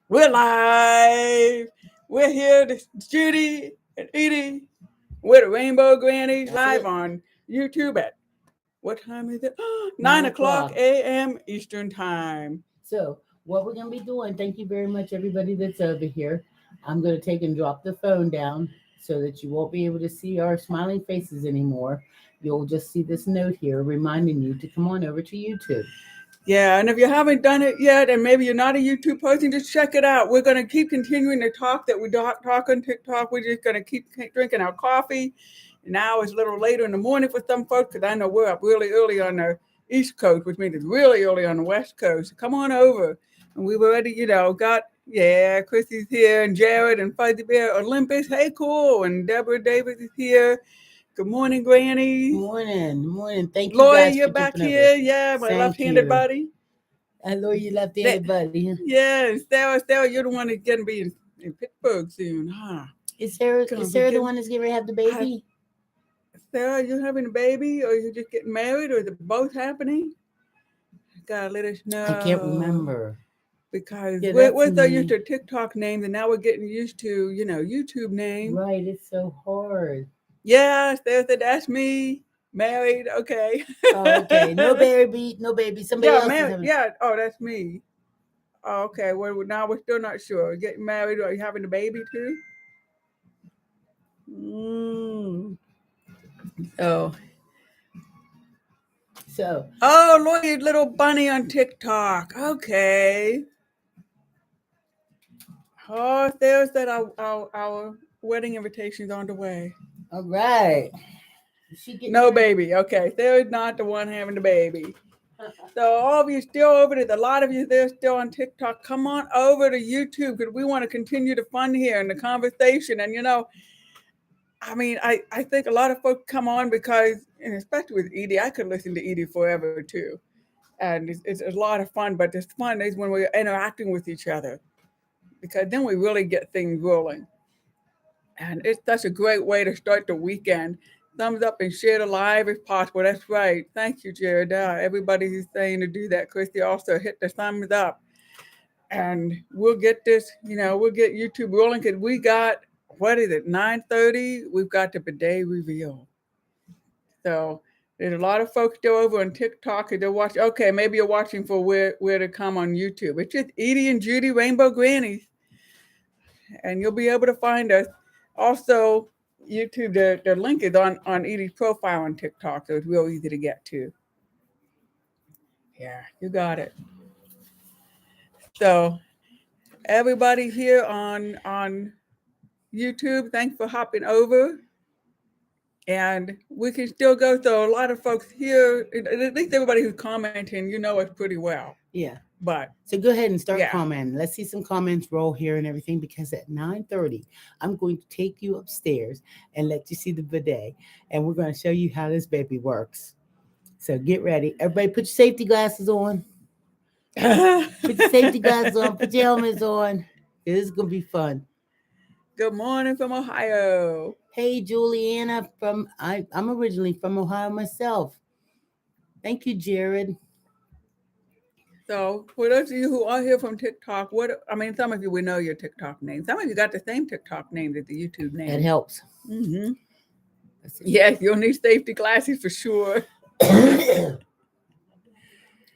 We're live. We're here, Judy and Edie. We're the Rainbow Grannies That's live it. on YouTube at what time is it? 9 9 o'clock o'clock. a.m. Eastern Time. So, what we're going to be doing, thank you very much, everybody that's over here. I'm going to take and drop the phone down so that you won't be able to see our smiling faces anymore. You'll just see this note here reminding you to come on over to YouTube. Yeah, and if you haven't done it yet, and maybe you're not a YouTube person, just check it out. We're going to keep continuing the talk that we talk on TikTok. We're just going to keep drinking our coffee. Now it's a little later in the morning for some folks because I know we're up really early on the East Coast, which means it's really early on the West Coast. Come on over. And we've already, yeah, Chrissy's here, and Jared and Fuzzy Bear, Olympus, hey, cool. And Deborah Davis is here. Good morning, Granny. Morning, morning. Thank you Lloyd, guys you're for back jumping over. here. Yeah, my Thank left-handed you. buddy. Hello, you That, left-handed buddy. yeah, Sarah, you're the one that's going to be in Pittsburgh soon, huh? Gonna Is be Sarah the getting, one that's getting ready to have the I, baby? Sarah, you having a baby, or you just getting married, or is it both happening? Gotta let us I can't know remember. because Yeah, we're, that's we're so used me. to TikTok names, and now we're getting used to YouTube names. Right, it's so hard. Yeah, Sarah said that's me, married. Okay. Oh, okay. No baby, no baby. Somebody Yeah, else is married. having. Yeah. Oh, that's me. Oh, okay. Well, now we're still not sure. Getting married, or are you having a baby too? Mm. So, So, oh, Lloyd, little bunny on TikTok. Okay. Oh, there's that our wedding invitation's on the way. all right. Is she getting No ready? baby. Okay, Sarah's not the one having the baby. So all of you still over there, a lot of you there still on TikTok. Come on over to YouTube because we want to continue the fun here and the conversation. And I mean, I think a lot of folks come on because, and especially with Edie, I could listen to Edie forever too. And it's a lot of fun, but the fun is when we're interacting with each other because then we really get things rolling. And it's such a great way to start the weekend. Thumbs up and share the live if possible. That's right. Thank you, Jared. Everybody who's saying to do that. Christy also hit the thumbs up. And we'll get this, we'll get YouTube rolling because we got, what is it, 9:30? We've got the bidet reveal. So there's a lot of folks still over on TikTok and they're watching. Okay, maybe you're watching for where to come on YouTube. It's just Edie and Judy Rainbow Grannies. And you'll be able to find us. Also, YouTube, the link is on Edie's profile on TikTok, so it's real easy to get to. Yeah, you got it. So everybody here on YouTube, thanks for hopping over. And we can still go. So a lot of folks here, at least everybody who's commenting, you know us pretty well. Yeah. But So go ahead and start yeah, commenting. Let's see some comments roll here and everything because at 9:30, I'm going to take you upstairs and let you see the bidet. And we're going to show you how this baby works. So get ready. Everybody put your safety glasses on. Put your safety glasses on. Put your helmets on. This is going to be fun. good morning from Ohio. Hey, Juliana I'm originally from Ohio myself. Thank you, Jared. So, for those of you who are here from TikTok, I mean, some of you we know your TikTok name. Some of you got the same TikTok name as the YouTube That name. helps. Mm-hmm. Yes, you'll need safety glasses for sure.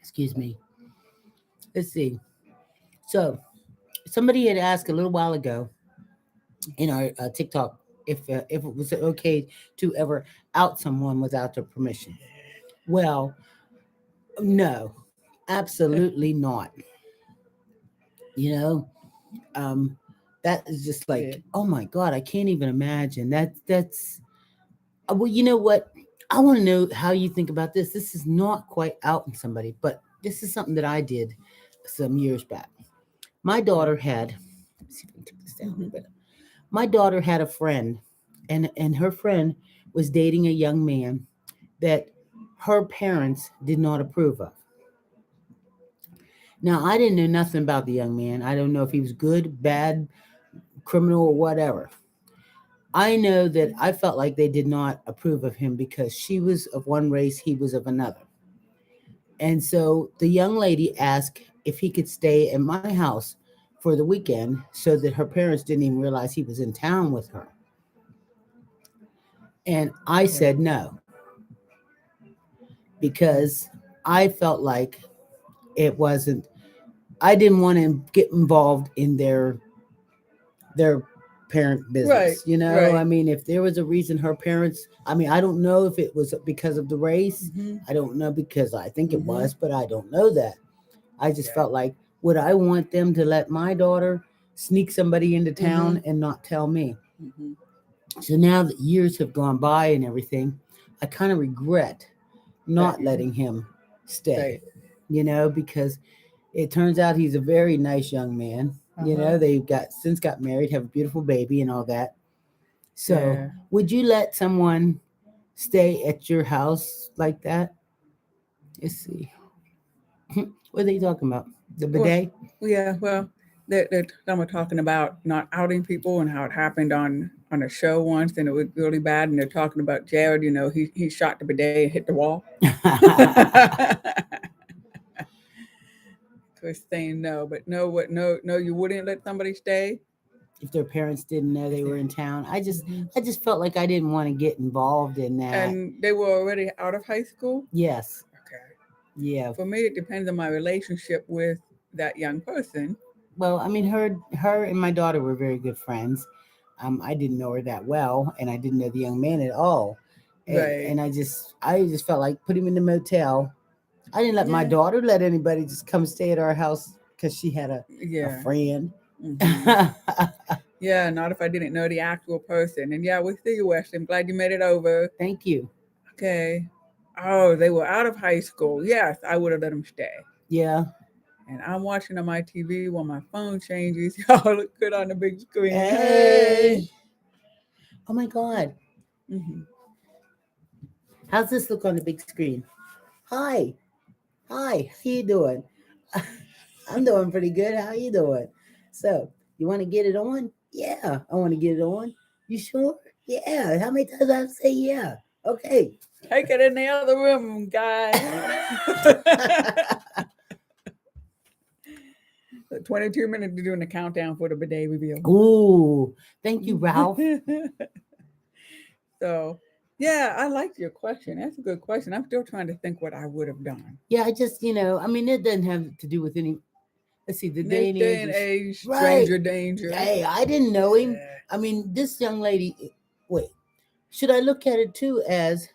Excuse me. Let's see. So, somebody had asked a little while ago in our TikTok if it was okay to ever out someone without their permission. Well, no, absolutely not. You know, um, that is just Yeah. like, oh my God, I can't even imagine that's. Well, you know what? I want to know how you think about this. This is not quite outing somebody, but this is something that I did some years back. My daughter had. Let's see if I can take this down a little bit. My daughter had a friend, and her friend was dating a young man that her parents did not approve of. Now, I didn't know nothing about the young man. I don't know if he was good, bad, criminal, or whatever. I know that I felt like they did not approve of him because she was of one race, he was of another. And so the young lady asked if he could stay at my house for the weekend so that her parents didn't even realize he was in town with her. And I said no because I felt like it wasn't, I didn't want to get involved in their parent Right, business. You know, I right. mean, if there was a reason her parents, I mean, I don't know if it was because of the race. Mm-hmm. I don't know because I think it Mhm. was, but I don't know that. I just Yeah. felt like, would I want them to let my daughter sneak somebody into town Mhm. and not tell me? Mhm. So now that years have gone by and everything, I kind of regret That not you letting him stay, stay. you know, because it turns out he's a very nice young man. You Uh-huh. know, they've got since got married, have a beautiful baby and all that. So, Yeah. would you let someone stay at your house like that? Let's see. What are they talking about? The Well, bidet? yeah. Well, that some were talking about not outing people and how it happened on a show once, and it was really bad. And they're talking about Jared. You know, he shot the bidet and hit the wall. Was saying no, but no, what? No, no, you wouldn't let somebody stay. If their parents didn't know they were in town, Mhm. I just felt like I didn't want to get involved in that. And they were already out of high school. Yes. Okay. Yeah. For me, it depends on my relationship with that young person. Well, I mean, her and my daughter were very good friends. I didn't know her that well, and I didn't know the young man at all. Right. And I just felt like put him in the motel. I didn't let my Yeah. daughter let anybody just come stay at our house because she had a Yeah. friend. Hmm. Yeah. Not if I didn't know the actual person. And yeah, we see you, Wesley. I'm glad you made it over. Thank you. Okay. Oh, they were out of high school. Yes, I would have let them stay. Yeah. And I'm watching on my TV while my phone changes. Y'all look good on the big screen. Hey. Hey. Oh my God. Hmm. How's this look on the big screen? Hi. Hi. How you doing? I'm doing pretty good. How you doing? So, you want to get it on? Yeah, I want to get it on. You sure? Yeah. How many times I have to say yeah? Okay. Take it in the other room, guys. 22 minutes to doing the countdown for the bidet reveal. Ooh, thank you, Ralph. So, yeah, I liked your question. That's a good question. I'm still trying to think what I would have done. Yeah, I just, I mean, it doesn't have to do with any. Let's see, the In day this and day age and is age, right. stranger danger. Hey, I didn't know him. Yeah. I mean, this young lady. Wait, should I look at it too as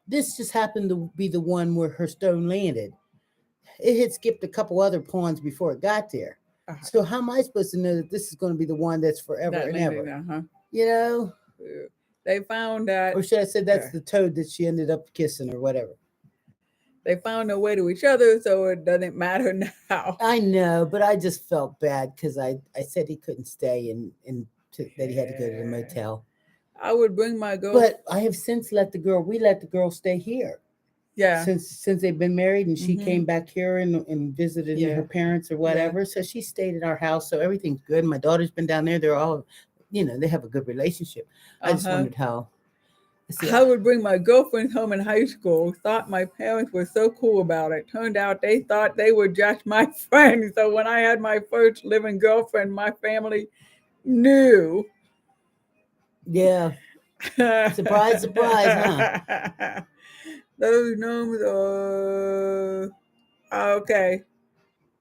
this just happened to be the one where her stone landed? It had skipped a couple other pawns before it got there. So how am I supposed to know that this is going to be the one that's forever That and landed, ever? You know? They found that, Or should I say that's the toad that she ended up kissing or whatever? they found their way to each other, so it doesn't matter now. I know, but I just felt bad because I said he couldn't stay and that he had to go to the motel. I would bring my girl. But I have since let we let the girl stay here. Yeah. Since they've been married and she Mhm. came back here and visited Yeah. her parents or whatever. So she stayed at our house. So everything's good. My daughter's been down there. They're all, they have a good relationship. I just wondered how. I would bring my girlfriends home in high school. Thought my parents were so cool about it. Turned out they thought they were just my friends. So when I had my first living girlfriend, my family knew. Yeah. Surprise, surprise, huh? Those gnomes are okay.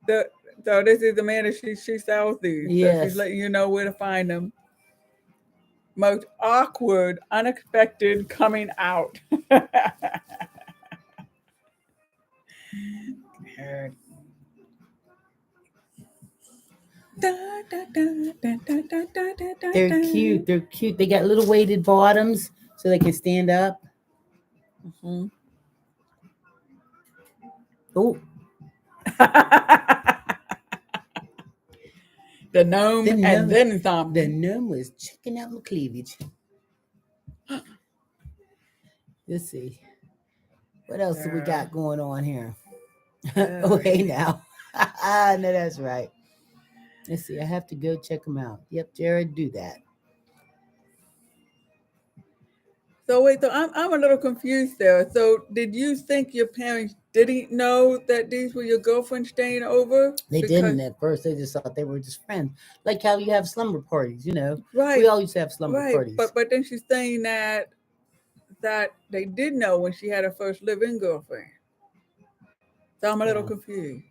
The So this is the man that she sells these. So she's Yes. letting you know where to find them. Most awkward, unexpected coming out. They're cute. They're cute. They got little weighted bottoms so they can stand up. Mm-hmm. Oh. The gnome and then some. The gnome was checking out my cleavage. Let's see. What else do we got going on here? Oh, hey now. No, that's right. Let's see. I have to go check them out. Yep, Jared, do that. So wait, so I'm a little confused there. So did you think your parents didn't know that these were your girlfriends staying over? They Because didn't at first. They just thought they were just friends. Like how you have slumber parties, you know. right, We all used to have slumber right. parties. But then she's saying that they did know when she had her first live-in girlfriend. So I'm a little Well, confused.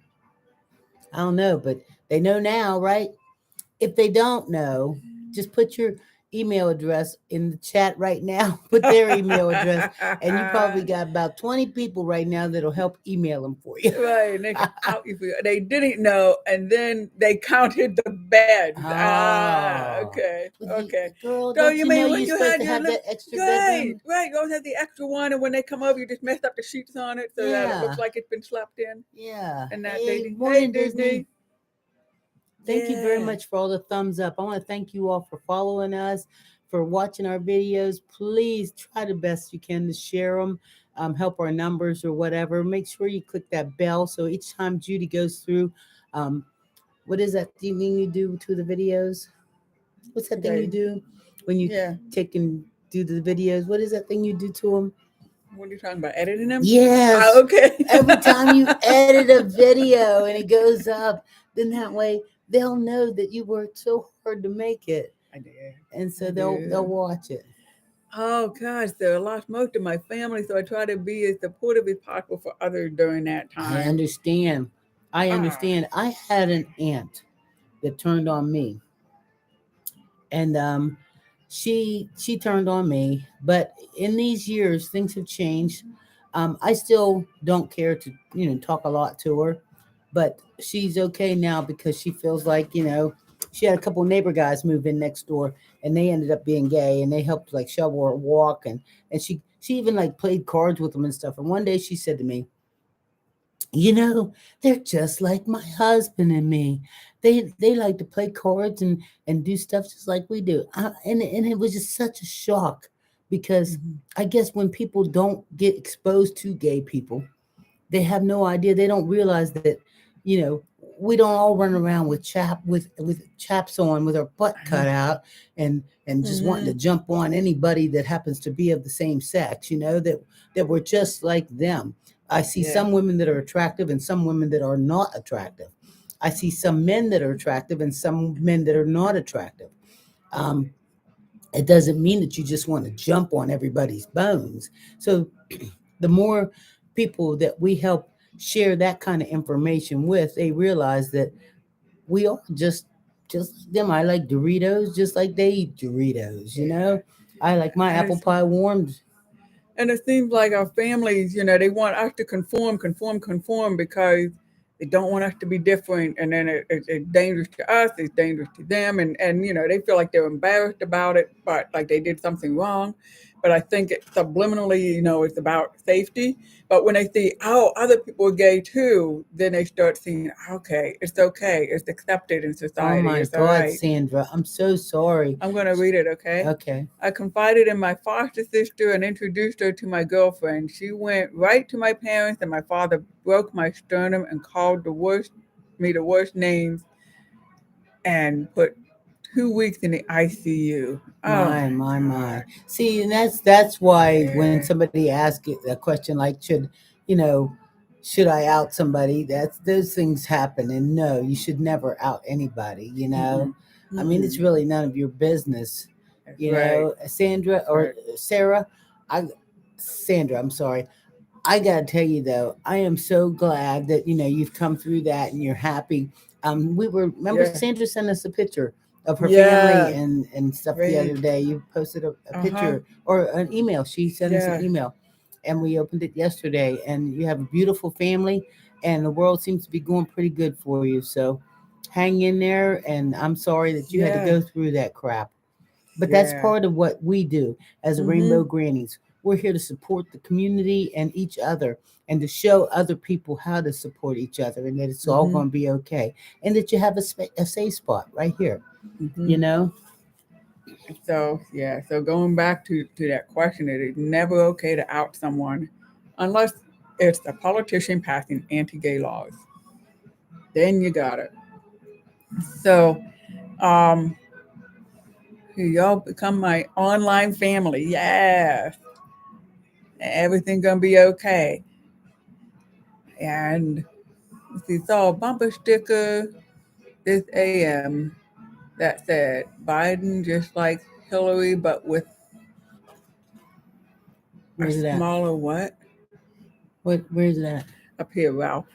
I don't know, but they know now, right? If they don't know, just put your email address in the chat right now. Put their email address, and you probably got about 20 people right now that'll help email them for you. Right, and they can out you for you. They didn't know, and then they counted the beds. Oh, Okay, well, okay. girl, So don't you you know mean when you're you supposed had to your have live, that extra right, bedroom? right, you always have the extra one, and when they come over, you just messed up the sheets on it so that it looks Yeah, like it's been slept in. yeah. And that Hey, dating, hey morning, Disney. Disney, Thank you very yeah, much for all the thumbs up. I want to thank you all for following us, for watching our videos. Please try the best you can to share them, help our numbers or whatever. Make sure you click that bell so each time Judy goes through, um, what is that thing you do to the videos? What's that thing you okay, do when you yeah. take and do the videos? What is that thing you do to them? What are you talking about? Editing them? Yes. Okay. Every time you edit a video and it goes up, then that way they'll know that you worked so hard to make it. I did. And so I they'll did. watch it. Oh gosh, there I lost most of my family, so I try to be as supportive as possible for others during that I time. understand. I Ah, understand. I had an aunt that turned on me, and she turned on me. But in these years, things have changed. I still don't care to talk a lot to her, but she's okay now because she feels like she had a couple neighbor guys move in next door, and they ended up being gay, and they helped like shovel her walk, and she even like played cards with them and stuff. And one day she said to me, they're just like my husband and me. They like to play cards and do stuff just like we do. And it was just such a shock because mhm, I guess when people don't get exposed to gay people, they have no idea. They don't realize that, you know, we don't all run around with chaps on with our butt cut out and just wanting to mhm, jump on anybody that happens to be of the same sex, that we're just like them. I see yeah, some women that are attractive and some women that are not attractive. I see some men that are attractive and some men that are not attractive. Um, it doesn't mean that you just want to jump on everybody's bones. So the more people that we help share that kind of information with, they realize that we are just like them. I like Doritos just like they eat Doritos, yeah, I like my and apple it's pie warmed. and it seems like our families, they want us to conform because they don't want us to be different, and then it's dangerous to us, it's dangerous to them, and they feel like they're embarrassed about it, but like they did something wrong. But I think it subliminally, it's about safety. But when they see, oh, other people are gay too, then they start seeing, okay, it's accepted in Oh society, my it's all God, right. Sandra, I'm so sorry. I'm going to read it, okay? Okay. I confided in my foster sister and introduced her to my girlfriend. She went right to my parents, and my father broke my sternum and called the worst names, and put 2 weeks in the ICU. Oh My, my my, my. God. See, and that's why when Yeah. somebody asks a question like, you know, should I out somebody? Those things happen, and no, you should never out anybody. Mm-mm. I mean, it's Mm-mm. really none of your business. That's right. Sandra That's or right. Sarah, I, Sandra, I'm sorry. I gotta tell you though, I am so glad that you've come through that and you're happy. Remember Yeah. Sandra sent us a picture of her family Yeah. and stuff the other Great. day. You posted a Uh huh. picture or an email. She sent us an Yeah. email, and we opened it yesterday. And you have a beautiful family, and the world seems to be going pretty good for you. So, hang in there. And I'm sorry that you had to Yeah. go through that crap. But that's Yeah. part of what we do as a Rainbow Mm-hmm. Grannies. We're here to support the community and each other and to show other people how to support each other and that it's all Mm-hmm. going to be okay. And that you have a safe spot right here, Mm-hmm. you know? So yeah, so going back to that question, it is never okay to out someone unless it's a politician passing anti-gay laws. Then you got it. So um, y'all become my online family. Yes, everything gonna be okay. And she saw a bumper sticker this AM that said Biden just like Hillary, but with a Where's it at? smaller what? Where's it at? Up here, Ralph.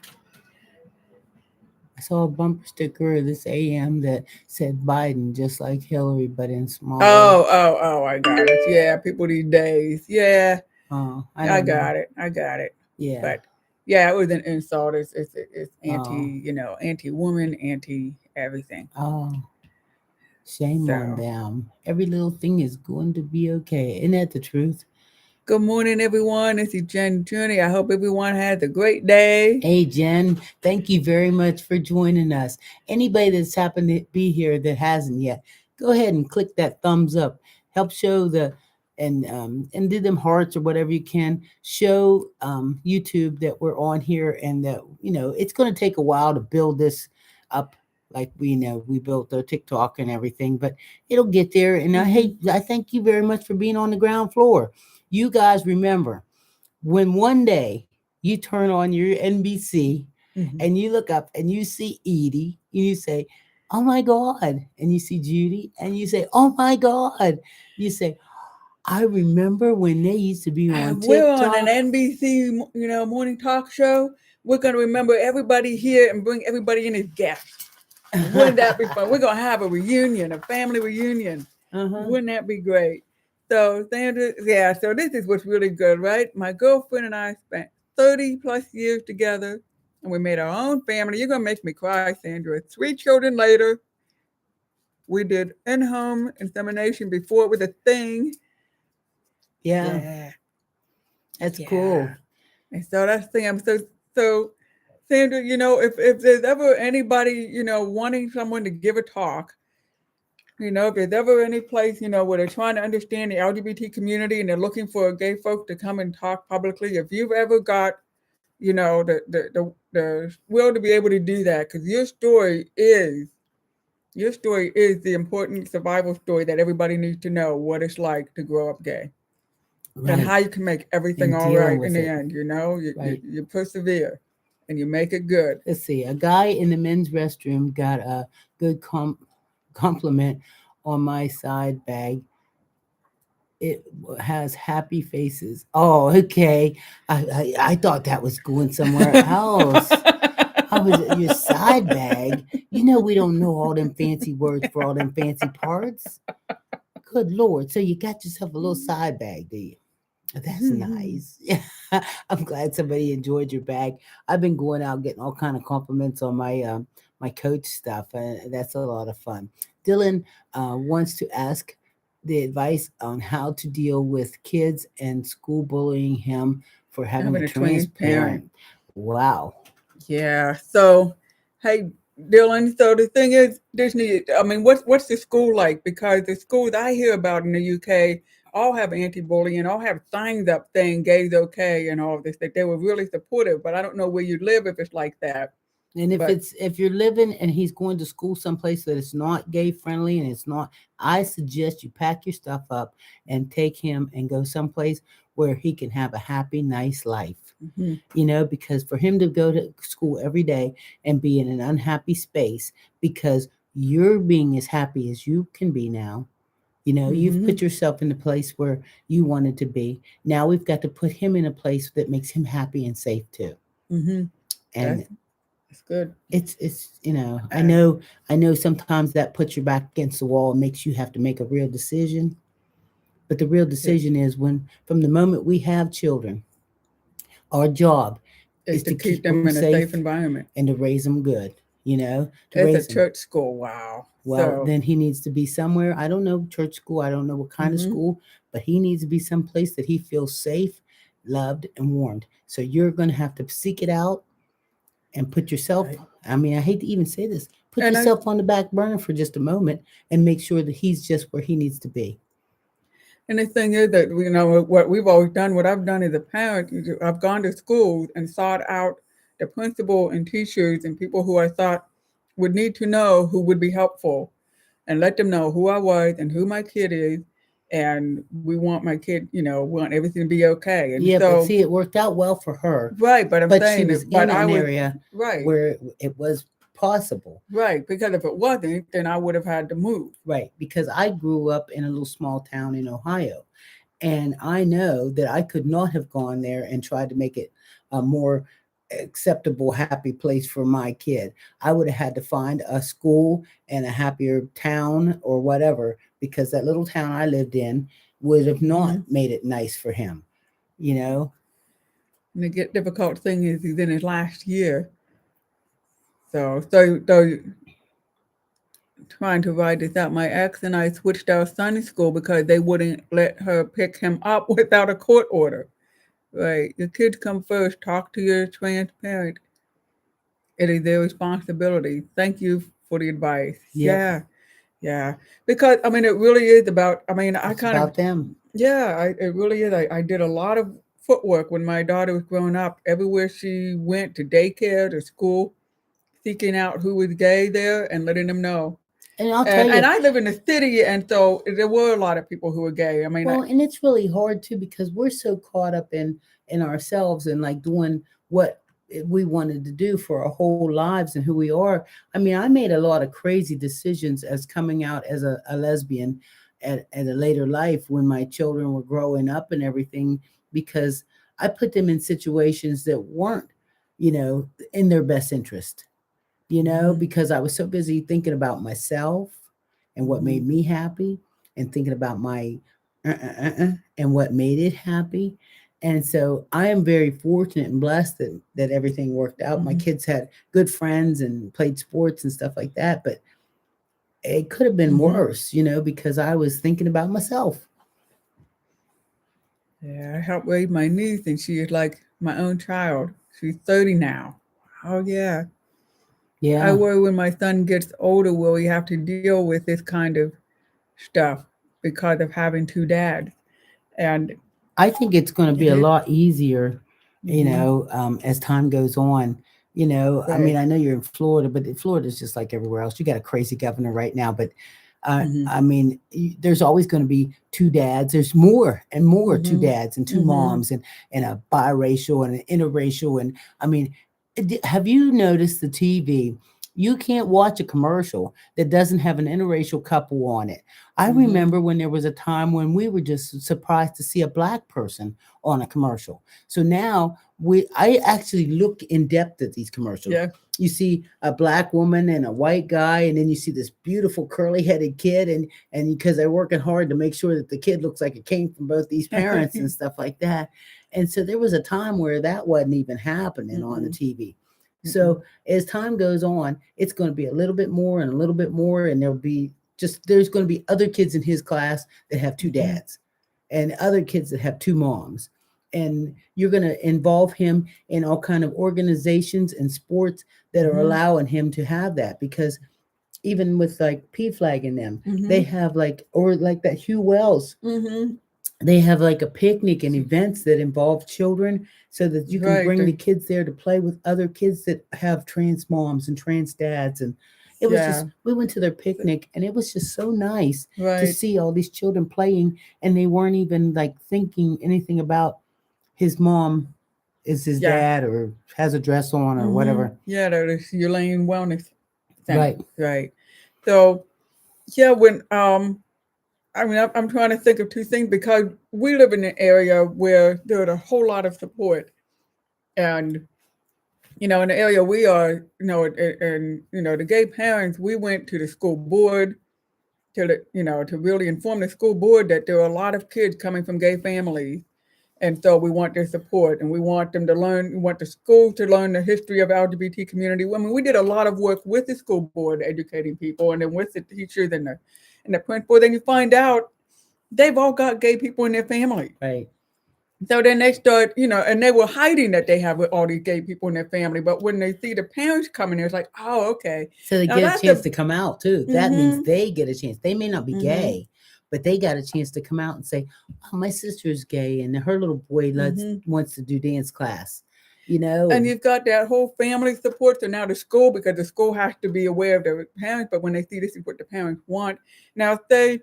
I saw a bumper sticker this AM that said Biden, just like Hillary, but in smaller. Oh, I got it. Yeah, people these days. Yeah, Oh, I I don't know. got it. I got it. Yeah. But yeah, it was an insult. It's Oh, anti, anti-woman, anti-everything. oh, shame on So, them. Every little thing is going to be okay. Isn't that the truth? good morning, everyone. This is Jen Journey. I hope everyone has a great day. Hey, Jen, thank you very much for joining us. Anybody that's happened to be here that hasn't yet, go ahead and click that thumbs up. Help show the and do them hearts or whatever you can. Show YouTube that we're on here, and that it's going to take a while to build this up. Like we know, we built our TikTok and everything, but it'll get there. And I thank you very much for being on the ground floor. You guys remember when one day you turn on your NBC Mhm. and you look up and you see Edie and you say, "Oh my God." And you see Judy and you say, "Oh my God." You say, "I remember when they used to be on We're on an TikTok." NBC, morning talk show. We're going to remember everybody here and bring everybody in as guests. Wouldn't that be fun? We're going to have a reunion, a family reunion. Uh-huh. Wouldn't that be great? So, Sandra, yeah, so this is what's really good, right? My girlfriend and I spent 30 plus years together and we made our own family. You're going to make me cry, Sandra. 3 children later, we did in home insemination before it was a thing. Yeah, Yeah, that's yeah. cool. And so that's the thing. So Sandra, if there's ever anybody, wanting someone to give a talk, if there's ever any place, where they're trying to understand the LGBT community and they're looking for gay folks to come and talk publicly, if you've ever got, the will to be able to do that, because your story is the important survival story that everybody needs to know what it's like to grow up gay and Right. how you can make everything And all deal right in with the it. end. Right. You persevere and you make it good. Let's see. A guy in the men's restroom got a good compliment on my side bag. It has happy faces. Oh, okay. I thought that was going somewhere else. How was it your side bag? We don't know all them fancy words for all them fancy parts. Good Lord. So you got yourself a little side bag, do you? That's nice. Yeah. I'm glad somebody enjoyed your bag. I've been going out getting all kind of compliments on my coach stuff, and that's a lot of fun. Dylan wants to ask the advice on how to deal with kids and school bullying him for having a Having a twins transparent. parent. Wow. Yeah. So, hey, Dylan. So the thing is, Disney. I mean, what's the school like? Because the schools I hear about in the UK all have anti-bullying, all have signs up saying "gay's okay" and all this. That they were really supportive. But I don't know where you live if it's like that. And But if you're living and he's going to school someplace that it's not gay friendly and it's not, I suggest you pack your stuff up and take him and go someplace where he can have a happy, nice life. mhm, Because for him to go to school every day and be in an unhappy space because you're being as happy as you can be now. You've mhm, put yourself in the place where you wanted to be. Now we've got to put him in a place that makes him happy and safe too. mhm. And That's good. it's I And know sometimes that puts your back against the wall and makes you have to make a real decision. But the real it decision is when from the moment we have children, our job is is to to keep keep them them in a safe safe environment. and to raise them good, to It's a raise them. church school. Wow. Well, So, then he needs to be somewhere. I don't know, church school. I don't know what kind of mhm, school, but he needs to be someplace that he feels safe, loved, and warmed. So you're going to have to seek it out and put yourself, right. I mean, I hate to even say this, put And I yourself on the back burner for just a moment and make sure that he's just where he needs to be. And the thing is that what we've always done, what I've done as a parent, I've gone to schools and sought out the principal and teachers and people who I thought would need to know who would be helpful, and let them know who I was and who my kid is, and we want my kid, want everything to be okay. And Yeah, but so, see, it worked out well for her. right, but I'm But she saying was that, but in I an was, area right, where it was possible. right, because if it wasn't, then I would have had to move. Right, because I grew up in a little small town in Ohio, and I know that I could not have gone there and tried to make it a more acceptable, happy place for my kid. I would have had to find a school and a happier town or whatever, because that little town I lived in would have not Hmm. made it nice for him, you know? And the difficult thing is he's in his last year. So trying to write this out, my ex and I switched our Sunday school because they wouldn't let her pick him up without a court order. Right. Your kids come first. Talk to your transparent. It is their responsibility. Thank you for the advice. Yep, Yeah. Yeah. Because I mean it really is about I it's kind of about them. it really is. I did a lot of footwork when my daughter was growing up. Everywhere she went, to daycare, to school, seeking out who was gay there and letting them know. And I'll tell And you, I live in the city, and so there were a lot of people who were gay. I mean, well, and it's really hard too, because we're so caught up in ourselves and like doing what we wanted to do for our whole lives and who we are. I mean, I made a lot of crazy decisions as coming out as a lesbian at a later life when my children were growing up and everything, because I put them in situations that weren't, in their best interest, hmm because I was so busy thinking about myself and what hmm made me happy, and thinking about my and what made it happy. And so I am very fortunate and blessed that everything worked out. My hmm kids had good friends and played sports and stuff like that, but it could have been hmm worse, because I was thinking about myself. yeah, I helped raise my niece, and she is like my own child. She's 30 now. Oh yeah. I Yeah, worry when my son gets older, will he have to deal with this kind of stuff because of having two dads? And I think it's going to be it a is. lot easier, Hmm. as time goes on. I mean, Right. I know you're in Florida, but Florida's just like everywhere else. You got a crazy governor right now, but Hmm. I mean, there's always going to be two dads. There's more and more two Hmm. dads and two Hmm. moms and a biracial and an interracial. And I mean, have you noticed the TV? You can't watch a commercial that doesn't have an interracial couple on it. I Hmm. remember when there was a time when we were just surprised to see a black person on a commercial. So now I actually look in depth at these commercials. Yeah. You see a black woman and a white guy, and then you see this beautiful curly headed kid, and because they're working hard to make sure that the kid looks like it came from both these parents and stuff like that. And so there was a time where that wasn't even happening on the Mm-mm. TV. So Mm-mm. as time goes on, it's going to be a little bit more and a little bit more, and there's going to be other kids in his class that have two Hmm. dads, and other kids that have two moms, and you're going to involve him in all kind of organizations and sports that are Hmm. allowing him to have that, because even with like P Flag in them, they Hmm. have like, or like that Hugh Wells, Hmm. they have like a picnic and events that involve children, so that you can Right. bring the kids there to play with other kids that have trans moms and trans dads. And it was Yeah. just, we went to their picnic, and it was just so nice to Right. see all these children playing, and they weren't even like thinking anything about his mom is his Yeah. dad or has a dress on or Hmm. whatever. Yeah. That is Elaine Wellness Center. Right. Right. So yeah, when I'm trying to think of two things because we live in an area where there's a whole lot of support, and in the area we are, and the gay parents, we went to the school board to really inform the school board that there are a lot of kids coming from gay families, and so we want their support, and we want them to learn. We want the school to learn the history of LGBT community. I mean, we did a lot of work with the school board, educating people, and then with the teachers and the principal. Then you find out they've all got gay people in their family. Right. So then they start, and they were hiding that they have all these gay people in their family. But when they see the parents coming, it's like, oh, okay. So they Now get a that's chance a, to come out too. That means mm-hmm, they get a chance. They may not be mm-hmm, gay, but they got a chance to come out and say, "Oh, my sister is gay, and her little boy mm-hmm. wants to do dance class," you know. And And you've got that whole family support. So now the school, because the school has to be aware of the parents, but when they see this is what the parents want. Now, say,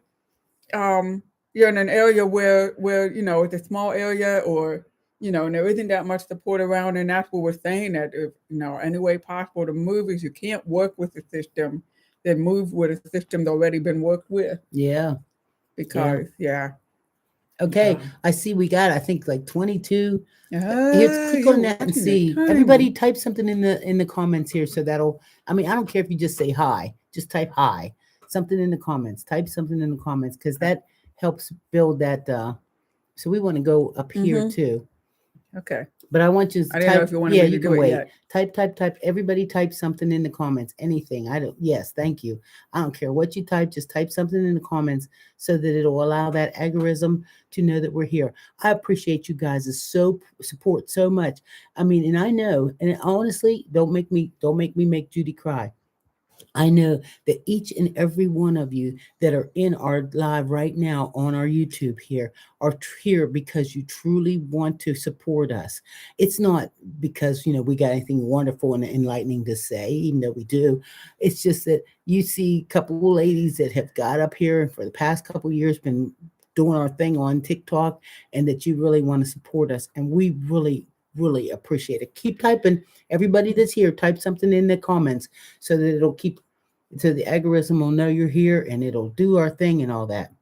um, you're in an area where it's a small area, or and there isn't that much support around, and that's what we're saying, that if any way possible to move, is you can't work with the system, then move where the system's already been worked with, Yeah. because Okay, so, I see we got, I think, like 22. Here's click you're on that and watching the see. Everybody time. type something in the comments here, so that'll, I mean, I don't care if you just say hi, just type hi. Something in the comments. Type something in the comments, because that helps build that so we want to go up here too. Okay. But I want you to I didn't know type. if you wanted Yeah, me to you do can it wait. yet. Type. Everybody type something in the comments. Anything. I don't. Yes, thank you. I don't care what you type. Just type something in the comments so that it'll allow that algorithm to know that we're here. I appreciate you guys' support so much. I mean, and I know, and honestly, don't make me make Judy cry. I know that each and every one of you that are in our live right now on our YouTube here are here because you truly want to support us. It's not because, we got anything wonderful and enlightening to say, even though we do. It's just that you see a couple of ladies that have got up here and for the past couple of years been doing our thing on TikTok, and that you really want to support us. And we really appreciate it. Keep typing. Everybody that's here, type something in the comments so that it'll keep, so the algorithm will know you're here and it'll do our thing and all that.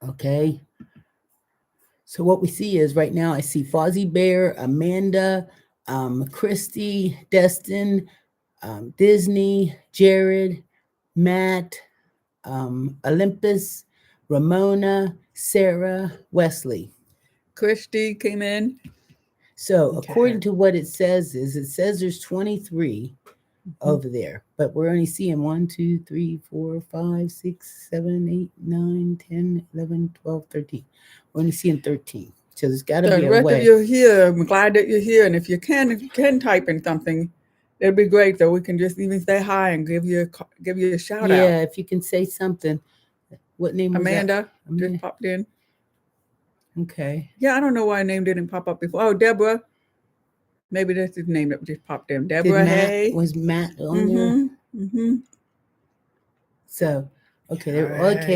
Okay. So what we see is right now I see Fozzie Bear, Amanda, Christy, Destin, Disney, Jared, Matt, Olympus, Ramona, Sarah, Wesley. Christy came in. So Okay. according to what it says there's 23 over there, but we're only seeing 1, 2, 3, 4, 5, 6, 7, 8, 9, 10, 11, 12, 13. We're only seeing 13. So there's got to So be the a rest way. of you here, I'm glad that you're here. And if you can type in something, it'd be great. So we can just even say hi and give you a shout out. Yeah, if you can say something. What name was Amanda that? just popped in. Okay. Yeah, I don't know why her name didn't pop up before. Oh, Deborah. Maybe that's his name that just popped in. Deborah, hey. Was Matt on there? So, okay,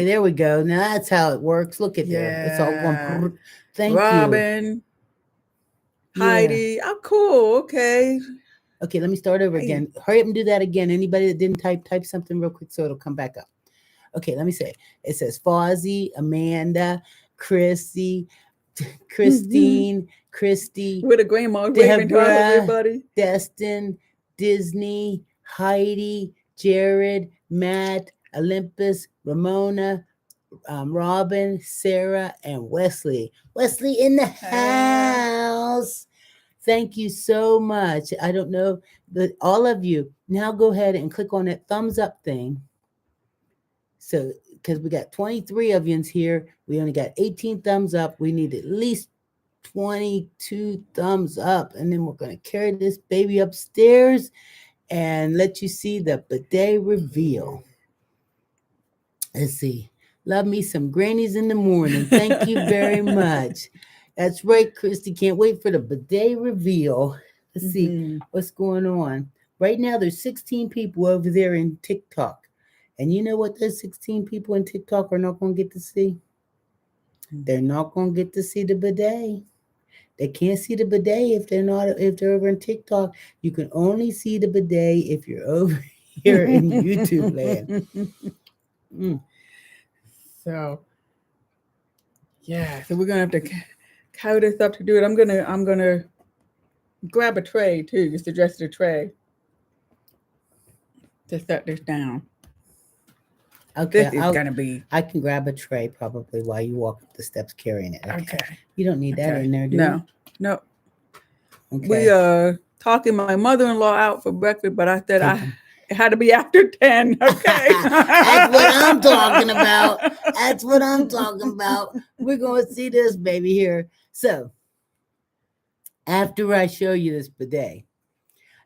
there we go. Now that's how it works. Look at there. It's all going. Thank Robin. you. Heidi. Oh, cool. Okay. Okay, let me start over again. Hurry up and do that again. Anybody that didn't type something real quick so it'll come back up. Okay, let me say it. It says Fozzie, Amanda, Christy, Christine, Christy, with a grandma waving to everybody. Destin, Disney, Heidi, Jared, Matt, Olympus, Ramona, Robin, Sarah, and Wesley. Wesley in the house. Thank you so much. I don't know, but all of you, now go ahead and click on that thumbs up thing. So, because we got 23 of you here, we only got 18 thumbs up. We need at least 22 thumbs up, and then we're going to carry this baby upstairs and let you see the bidet reveal. Let's see. Love me some grannies in the morning. Thank you very much. That's right, Christy. Can't wait for the bidet reveal. Let's see what's going on. Right now, there's 16 people over there in TikTok. And you know what those 16 people in TikTok are not going to get to see? They're not going to get to see the bidet. They can't see the bidet if they're over in TikTok. You can only see the bidet if you're over here in YouTube land. So yeah, so we're gonna have to cow this up to do it. I'm gonna grab a tray too, just adjust the tray to set this down. Okay, this is gonna be. I can grab a tray probably while you walk up the steps carrying it. Okay. You don't need that in there, do you? No. Okay. We talking my mother-in-law out for breakfast, but I said it had to be after 10. Okay. That's what I'm talking about. That's what I'm talking about. We're going to see this baby here. So, after I show you this bidet,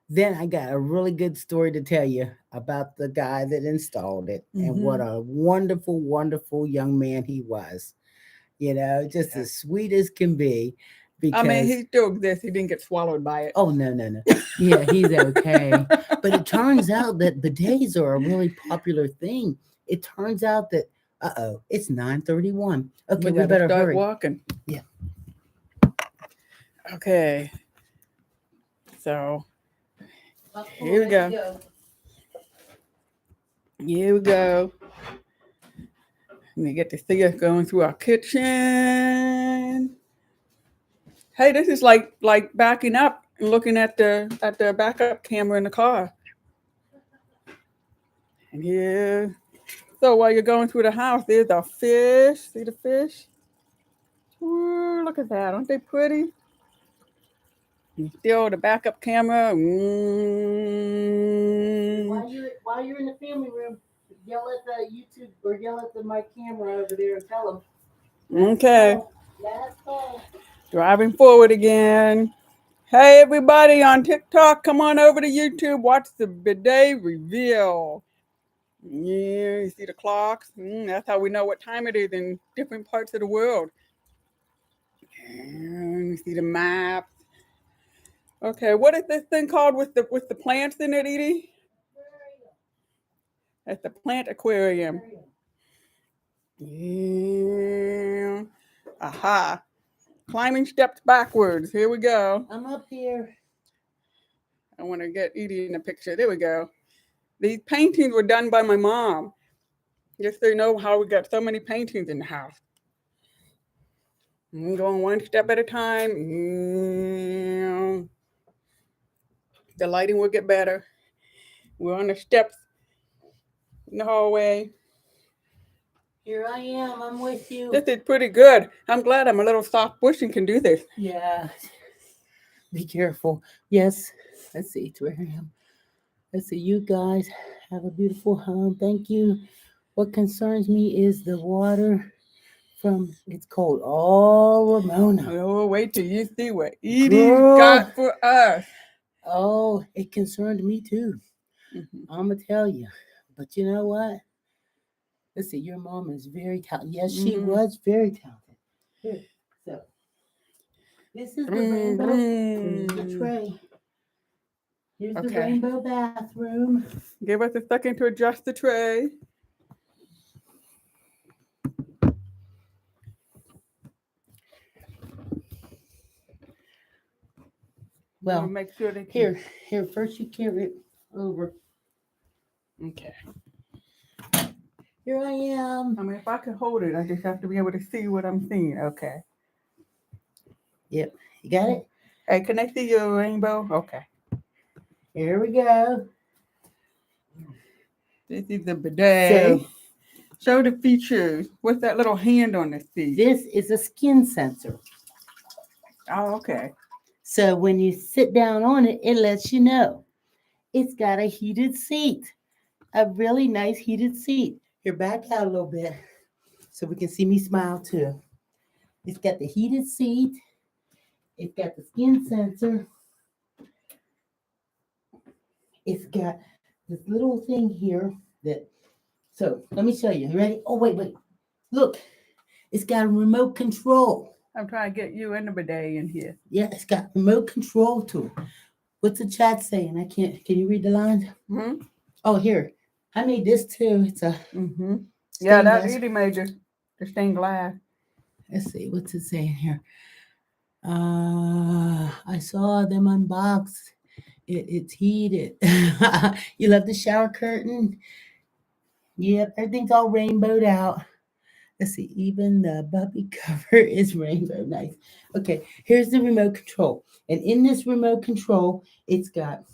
then I got a really good story to tell you about the guy that installed it and what a wonderful, wonderful young man he was. Just as sweet as can be. Because, I mean, he still exists. He didn't get swallowed by it. Oh, no. Yeah, he's okay. But it turns out that bidets are a really popular thing. It turns out that Uh-oh, it's 9:31. Okay, we gotta better start hurry. walking. Yeah. Okay. So Oh, here we there go. Here we go. And you get to see us going through our kitchen. Hey, this is like backing up and looking at the backup camera in the car. And here, so while you're going through the house, there's a fish. See the fish? Ooh, look at that. Aren't they pretty? And still the backup camera. While you're in the family room, yell at the YouTube or yell at my camera over there and tell them. Okay. Last call. Driving forward again. Hey, everybody on TikTok, come on over to YouTube. Watch the BIDET REVEAL. Yeah, you see the clocks? That's how we know what time it is in different parts of the world. And you see the map. Okay, what is this thing called with the plants in it, Edie? That's the plant aquarium. Yeah. Aha. Climbing steps backwards. Here we go. I'm up here. I want to get Edie in the picture. There we go. These paintings were done by my mom. Just so you know how we got so many paintings in the house. Going one step at a time. The lighting will get better. We're on the steps in the hallway. Here I am. I'm with you. This is pretty good. I'm glad I'm a little soft bush and can do this. Yeah. Be careful. Yes. Let's see. It's where I am. Let's see. You guys have a beautiful home. Thank you. What concerns me is the water from it's cold. Oh, Ramona. Oh, wait till you see what Edie's Girl. got for us. Oh, it concerned me too. Mhm. I'm gonna tell you. But you know what? Let's see. Your mom is very talented. Yes, she Mhm. was very talented. Here. So this is the rainbow. Here's the tray. Here's the Okay. rainbow bathroom. Give us a second to adjust the tray. Well, make sure they can. Here. First, you carry it over. Okay. Here I am. I mean, if I can hold it, I just have to be able to see what I'm seeing. Okay. Yep. You got it? Hey, can I see your rainbow? Okay. Here we go. This is the bidet. So, show the features. What's that little hand on the seat? this is a skin sensor. Oh, okay. So when you sit down on it, it lets you know. It's got a heated seat. A really nice heated seat. Here, back out a little bit so we can see me smile too. It's got the heated seat. It's got the skin sensor. It's got this little thing here that, so let me show you. You ready? Oh, wait. Look, it's got a remote control. I'm trying to get you in the bidet in here. Yeah, it's got remote control to it. What's the chat saying? I can't, can you read the lines? Mm-hmm. Oh, here. I made this too. It's a Yeah, that glass. Edie made the stained glass. Let's see, what's it saying here? I saw them unboxed. It's heated. You love the shower curtain? Yep, everything's all rainbowed out. Let's see, even the puppy cover is rainbow. Nice. Okay, here's the remote control. And in this remote control, it's got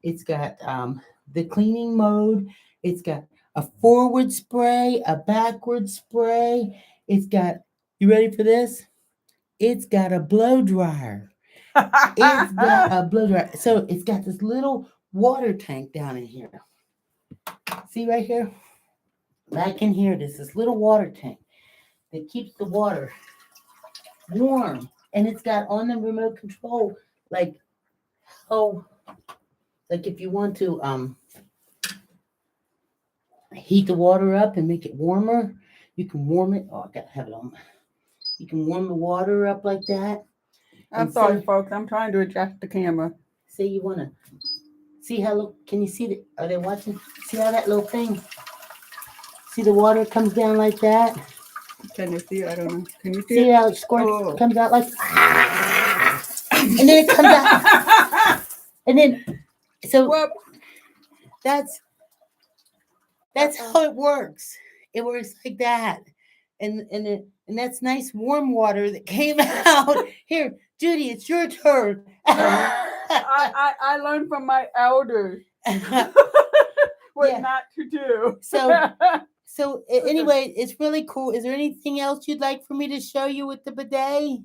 the cleaning mode. It's got a forward spray, a backward spray. It's got, you ready for this? It's got a blow dryer. It's got a blow dryer. So it's got this little water tank down in here. See right here? Back in here, there's this little water tank that keeps the water warm. And it's got on the remote control, like if you want to heat the water up and make it warmer, you can warm it. Oh, I gotta have it on. You can warm the water up like that. I'm sorry, folks. I'm trying to adjust the camera. Say you want to see how, look, can you see are they watching? See how that little thing See the water comes down like that. Can you see it? I don't know. Can you see See it? how it squirts, Oh. comes out like, and then it comes out, and then so Well, that's how it works. It works like that, and that's nice warm water that came out. Here, Judy, it's your turn. I learned from my elders what Yeah. not to do. So anyway, it's really cool. Is there anything else you'd like for me to show you with the bidet?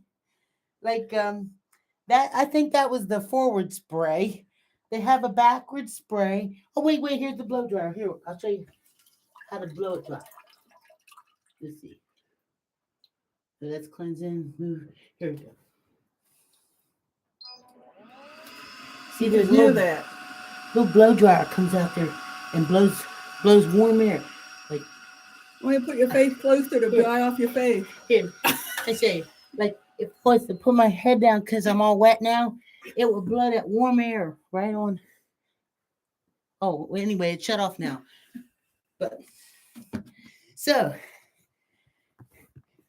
Like that, I think that was the forward spray. They have a backward spray. Oh wait, here's the blow dryer. Here, I'll show you how to blow it dry. Let's see. So that's cleansing. Move. Here we go. See, there's a Hear little, that? little blow dryer comes out there and blows warm air. Like When you put your face closer to Here. dry off your face. here, I say, like if I was to put my head down because I'm all wet now, it will blow that warm air right on. Oh, well, anyway, it shut off now. But so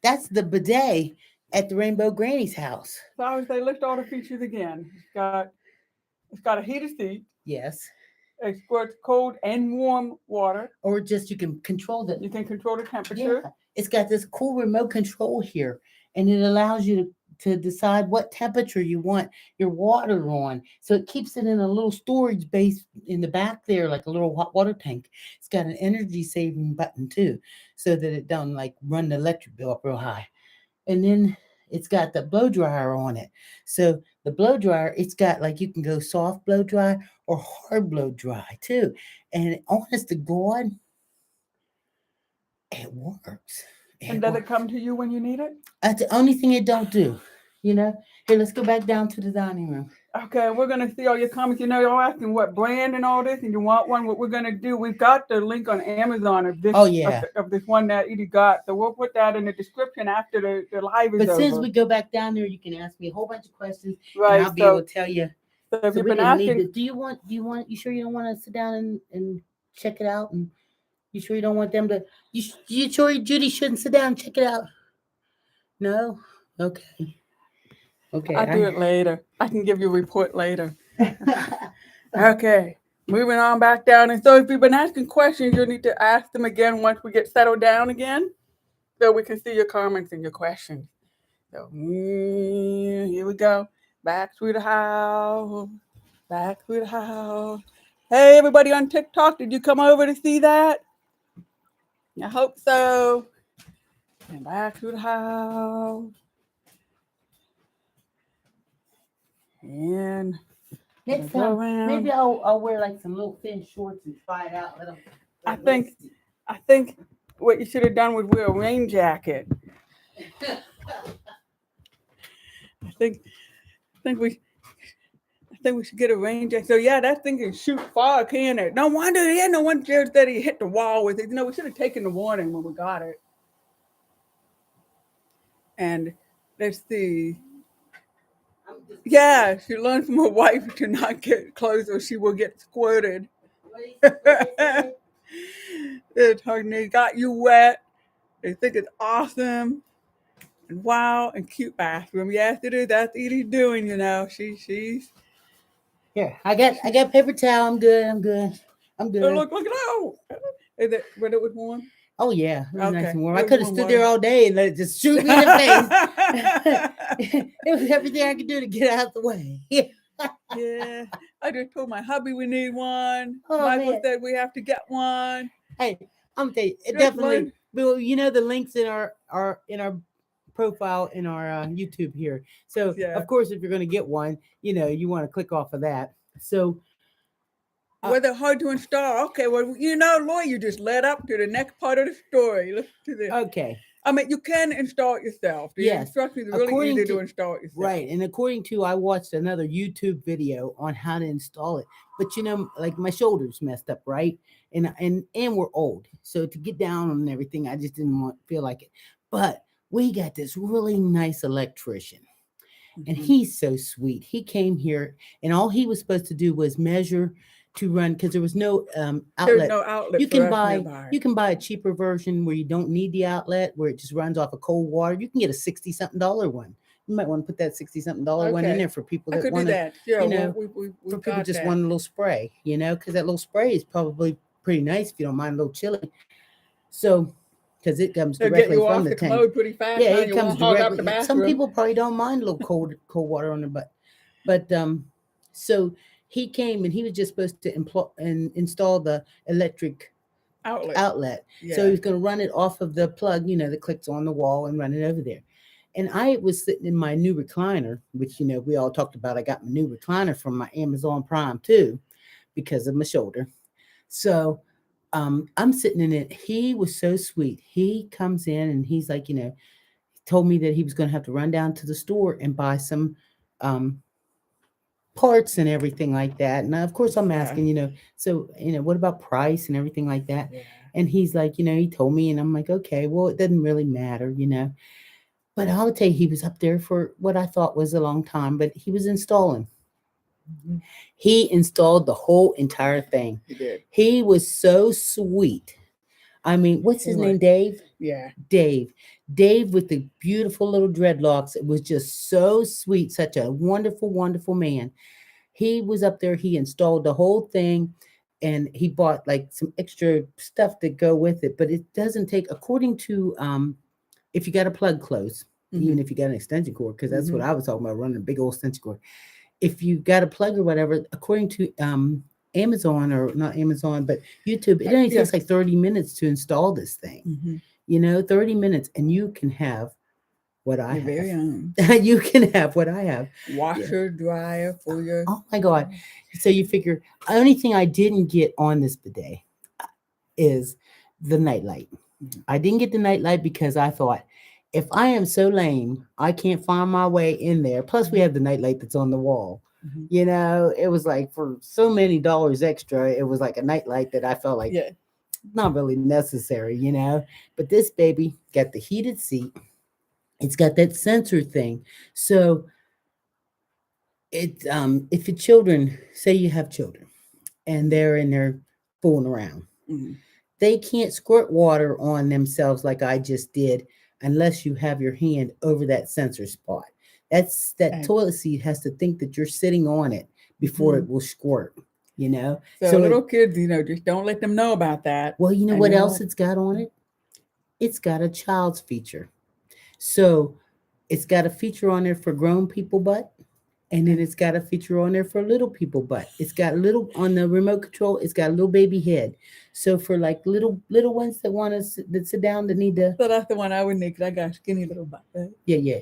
that's the bidet at the Rainbow Grannies house. So I would say list all the features again. It's got a heated seat. Yes. It squirts cold and warm water. Or just you can control the You can control the temperature. Yeah. It's got this cool remote control here, and it allows you to decide what temperature you want your water on. So it keeps it in a little storage base in the back there, like a little hot water tank. It's got an energy saving button too, so that it don't like run the electric bill up real high. And then it's got the blow dryer on it. So the blow dryer, it's got like you can go soft blow dry or hard blow dry too. And honest to God, it works. And does it come to you when you need it? That's the only thing it don't do. You know? Here, let's go back down to the dining room. Okay, we're gonna see all your comments. You know, you're asking what brand and all this, and you want one. What we're gonna do, we've got the link on Amazon of this. Oh, yeah. Of this one that Edie got. So we'll put that in the description after the live is But over. since we go back down there, you can ask me a whole bunch of questions, right, and I'll be able to tell you. So if So you've we been didn't need asking, to, you sure you don't want to sit down and check it out? And you sure you don't want them to, you sure Judy shouldn't sit down and check it out? No? Okay. Okay. I'll do it later. I can give you a report later. Okay, moving on back down. And so if you've been asking questions, you'll need to ask them again once we get settled down again, so we can see your comments and your questions. So here we go. Back through the house. Back through the house. Hey, everybody on TikTok, did you come over to see that? I hope so. And back through the house. And Next go time, around. maybe I'll wear like some little thin shorts and try it out. I think what you should have done was wear a rain jacket. I think we should get a rain jacket. So yeah, that thing can shoot far, can it? No wonder no one cares that he hit the wall with it. You know, we should have taken the warning when we got it. And let's see. Yeah, she learned from her wife to not get close or she will get squirted. They got you wet. They think it's awesome and wow and cute bathroom. Yes, it is. That's Edie doing, you know. She's Here. I got paper towel. I'm good. Oh, look at that. Is it when it was warm? Oh yeah, it was nice and warm. It I was could have warm stood water. there all day and let it just shoot me in the face. It was everything I could do to get out the way. Yeah. I just told my hubby we need one. Oh, Michael man. said we have to get one. Hey, I'm gonna tell you, it Just definitely. one. Well, you know the links in our profile in our YouTube here. So Yeah. of course, if you're gonna get one, you know you want to click off of that. So. Whether hard to install. Okay, well, you know, Lloyd, you just led up to the next part of the story. Listen to this. Okay. I mean, you can install it yourself. The Yes. instructions are really According easy to- to install it yourself. Right. And according to, I watched another YouTube video on how to install it. But you know, like my shoulders messed up, right? And we're old. So to get down on everything, I just didn't feel like it. But we got this really nice electrician. And Mhm. he's so sweet. He came here and all he was supposed to do was measure to run because there was no There's outlet. no outlet You for can us buy nearby. you can buy a cheaper version where you don't need the outlet, where it just runs off of cold water. You can get a $60-something one. You might want to put that $60-something one in Okay. there for people I that could do want to, that. Yeah, you know, we for people got just that. want a little spray, because that little spray is probably pretty nice if you don't mind a little chilly. So, because it comes They'll get directly you from off the the tank. commode pretty fast. Yeah, Now it you comes won't hog up the directly. Some bathroom. people probably don't mind a little cold water on their butt, but so he came and he was just supposed to install the electric outlet. So Yeah. he was going to run it off of the plug, that clicks on the wall and run it over there. And I was sitting in my new recliner, which we all talked about. I got my new recliner from my Amazon Prime too, because of my shoulder. So I'm sitting in it. He was so sweet. He comes in and he's like, told me that he was going to have to run down to the store and buy some um, parts and everything like that. And of course, I'm Yeah. asking, so, what about price and everything like that? Yeah. And he's like, he told me, and I'm like, okay, well, it doesn't really matter. But I'll tell you, he was up there for what I thought was a long time, but he was installing. Mhm. He installed the whole entire thing. He did. He was so sweet. I mean, what's his name? Dave? Yeah. Dave. Dave with the beautiful little dreadlocks. It was just so sweet. Such a wonderful, wonderful man. He was up there. He installed the whole thing and he bought like some extra stuff to go with it. But it doesn't take, according to, if you got a plug close, even if you got an extension cord, because that's what I was talking about, running a big old extension cord. If you got a plug or whatever, according to Amazon, or not Amazon, but YouTube, it only takes like 30 minutes to install this thing. 30 minutes, and you can have what I Your very have. own. You can have what I have. Washer, dryer for your. Oh my God. So you figure, the only thing I didn't get on this bidet is the nightlight. I didn't get the nightlight because I thought, if I am so lame, I can't find my way in there. Plus, we have the nightlight that's on the wall. It was like for so many dollars extra, it was like a nightlight that I felt like not really necessary, But this baby got the heated seat. It's got that sensor thing. So it if your children, say you have children and they're in there fooling around, they can't squirt water on themselves like I just did unless you have your hand over that sensor spot. That toilet seat has to think that you're sitting on it before it will squirt, So little kids, just don't let them know about that. Well, you know what else it's got on it? It's got a child's feature. So it's got a feature on there for grown people butt. And then it's got a feature on there for little people butt. It's got little on the remote control. It's got a little baby head. So for like little ones that want to sit down, that need to. So that's the one I would need because I got a skinny little butt. Right? Yeah.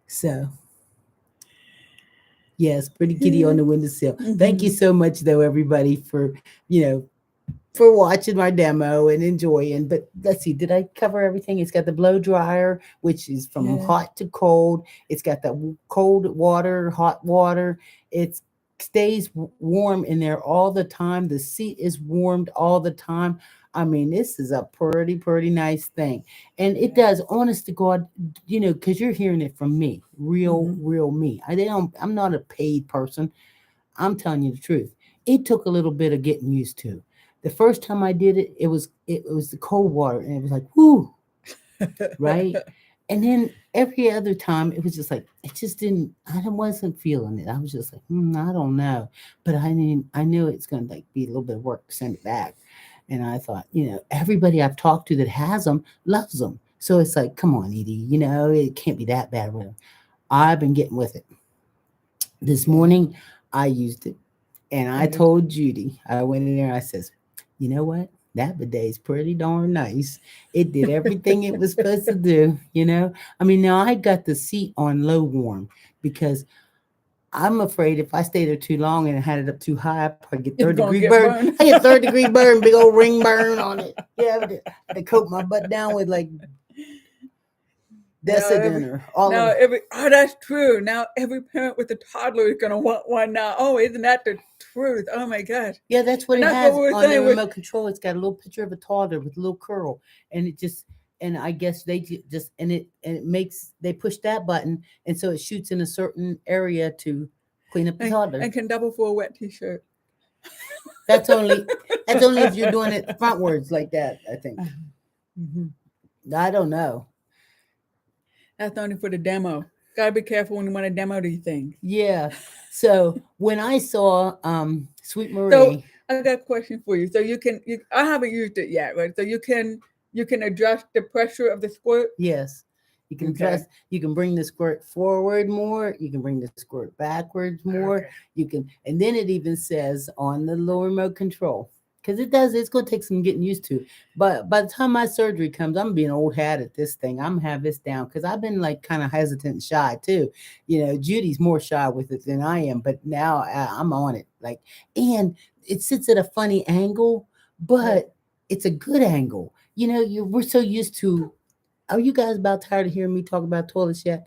So yes, pretty kitty on the windowsill. Thank you so much, though, everybody, for for watching my demo and enjoying. But let's see, did I cover everything? It's got the blow dryer, which is from hot to cold. It's got the cold water, hot water. It stays warm in there all the time. The seat is warmed all the time. I mean, this is a pretty nice thing. And it does, honest to God, because you're hearing it from me, real me. I'm not a paid person. I'm telling you the truth. It took a little bit of getting used to. The first time I did it, it was the cold water, and it was like, whoo, right? And then every other time, it was just like, it just didn't. I wasn't feeling it. I was just like, I don't know, but I knew it's going to be a little bit of work to send it back. And I thought, everybody I've talked to that has them loves them. So it's like, come on, Edie, it can't be that bad with them. I've been getting with it. This morning, I used it, and I told Judy, I went in there, I says, you know what? That bidet is pretty darn nice. It did everything it was supposed to do, I mean, now I got the seat on low warm because I'm afraid if I stay there too long and had it up too high, I probably get third-degree burn. I get third-degree burn, big old ring burn on it. Yeah, I coat my butt down with like Decident oh, that's true. Now every parent with a toddler is going to want one now. Oh, isn't that the truth? Oh my gosh. Yeah, that's what it has on the remote control. It's got a little picture of a toddler with a little curl, and it just, and I guess they just, and it makes, they push that button, and so it shoots in a certain area to Clean up the toddler. And can double for a wet t-shirt. That's only if you're doing it frontwards like that, I think. Mm-hmm. I don't know. That's only for the demo. Gotta be careful when you want to demo these things. Yeah. So when I saw Sweet Marie. So I got a question for you. So I haven't used it yet, right? So you can adjust the pressure of the squirt. Yes. You can adjust, you can bring the squirt forward more, you can bring the squirt backwards more, you can, and then it even says on the little remote control, because it's going to take some getting used to. But by the time my surgery comes, I'm being old hat at this thing. I'm going to have this down because I've been like kind of hesitant and shy too. Judy's more shy with it than I am, but now I'm on it. And it sits at a funny angle, but it's a good angle. We're so used to. Are you guys about tired of hearing me talk about toilets yet?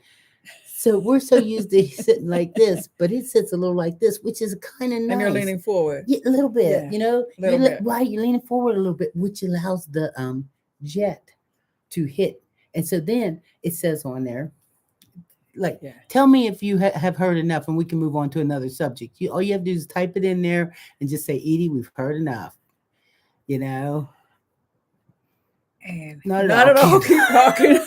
So we're so used to sitting like this, but it sits a little like this, which is kind of nice. And you're leaning forward. Yeah, a little bit, bit. Right, you're leaning forward a little bit, which allows the jet to hit. And so then it says on there, tell me if you have heard enough and we can move on to another subject. All you have to do is type it in there and just say, Edie, we've heard enough, And not at all. Keep talking.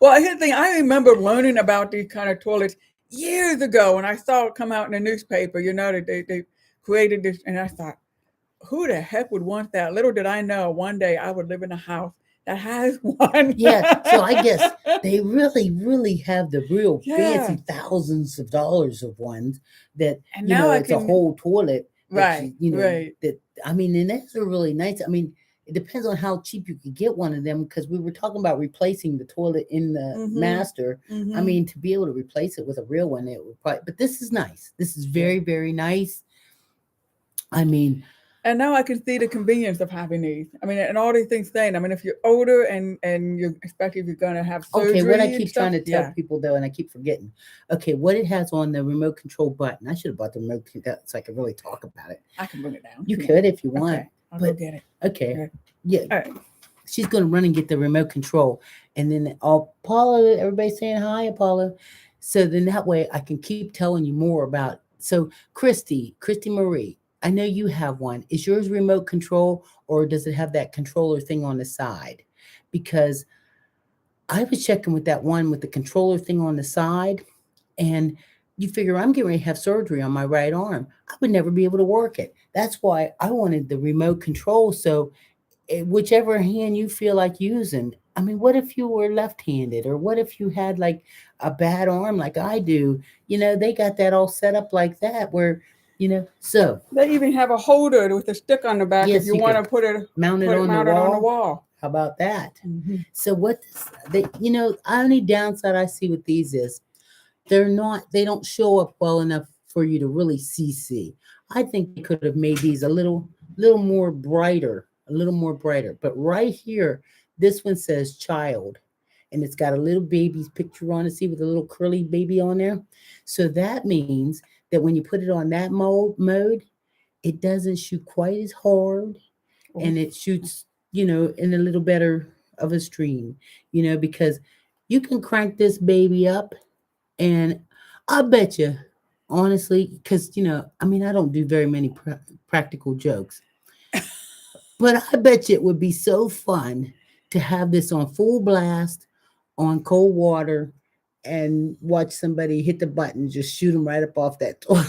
Well, here's the thing. I remember learning about these kind of toilets years ago when I saw it come out in the newspaper. That they created this, and I thought, who the heck would want that? Little did I know, one day I would live in a house that has one. Yeah, so I guess they really, really have the real fancy thousands of dollars of ones that it's a whole toilet. Right. That and those are really nice. It depends on how cheap you could get one of them, because we were talking about replacing the toilet in the master. Mm-hmm. To be able to replace it with a real one, it would probably, but this is nice. This is very, very nice. And now I can see the convenience of having these. And all these things saying, if you're older and you, especially if you're going to have surgery. Okay, what I keep trying to tell people though, and I keep forgetting. Okay, what it has on the remote control button. I should have bought the remote control so I could really talk about it. I can bring it down. You could if you want. Okay, I'll go get it. Okay. Yeah. All right. She's going to run and get the remote control. And then Paula, everybody's saying hi, Apollo. So then that way I can keep telling you more about. So Christy Marie, I know you have one. Is yours remote control, or does it have that controller thing on the side? Because I was checking with that one with the controller thing on the side, and you figure I'm getting ready to have surgery on my right arm. I would never be able to work it. That's why I wanted the remote control. So whichever hand you feel like using. What if you were left-handed, or what if you had like a bad arm like I do? They got that all set up like that where, so. They even have a holder with a stick on the back if you want to put it mounted on the wall. How about that? Mm-hmm. So only downside I see with these is they don't show up well enough for you to really see. I think they could have made these a little more brighter, but right here, this one says child, and it's got a little baby's picture on it, see, with a little curly baby on there. So that means that when you put it on that mode, it doesn't shoot quite as hard, and it shoots, in a little better of a stream, because you can crank this baby up, and I bet you, honestly, because, I don't do very many practical jokes, but I bet you it would be so fun to have this on full blast on cold water and watch somebody hit the button, just shoot them right up off that toilet.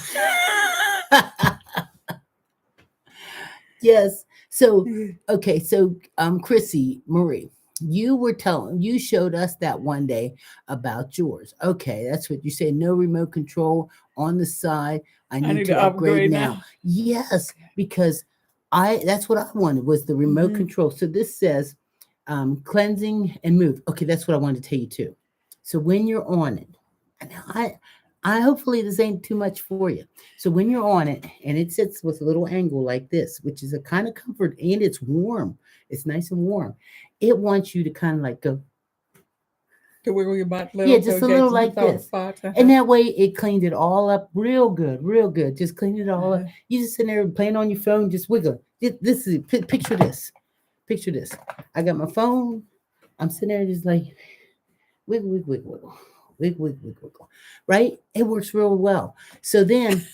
Yes. So, okay. So, Chrissy Marie, you showed us that one day about yours. Okay. That's what you said. No remote control on the side. I need to upgrade now. Yes. Because that's what I wanted, was the remote control. So this says, cleansing and move. Okay. That's what I wanted to tell you too. So when you're on it, and I hopefully this ain't too much for you. So when you're on it and it sits with a little angle like this, which is a kind of comfort, and it's warm. It's nice and warm. It wants you to kind of like go. To wiggle your butt little. Yeah, just a little like this. Spots. And that way it cleaned it all up real good. Just clean it all up. You just sitting there playing on your phone, just wiggle. This is picture this. Picture this. I got my phone. I'm sitting there just like wiggle. wiggle, right? It works real well. So then,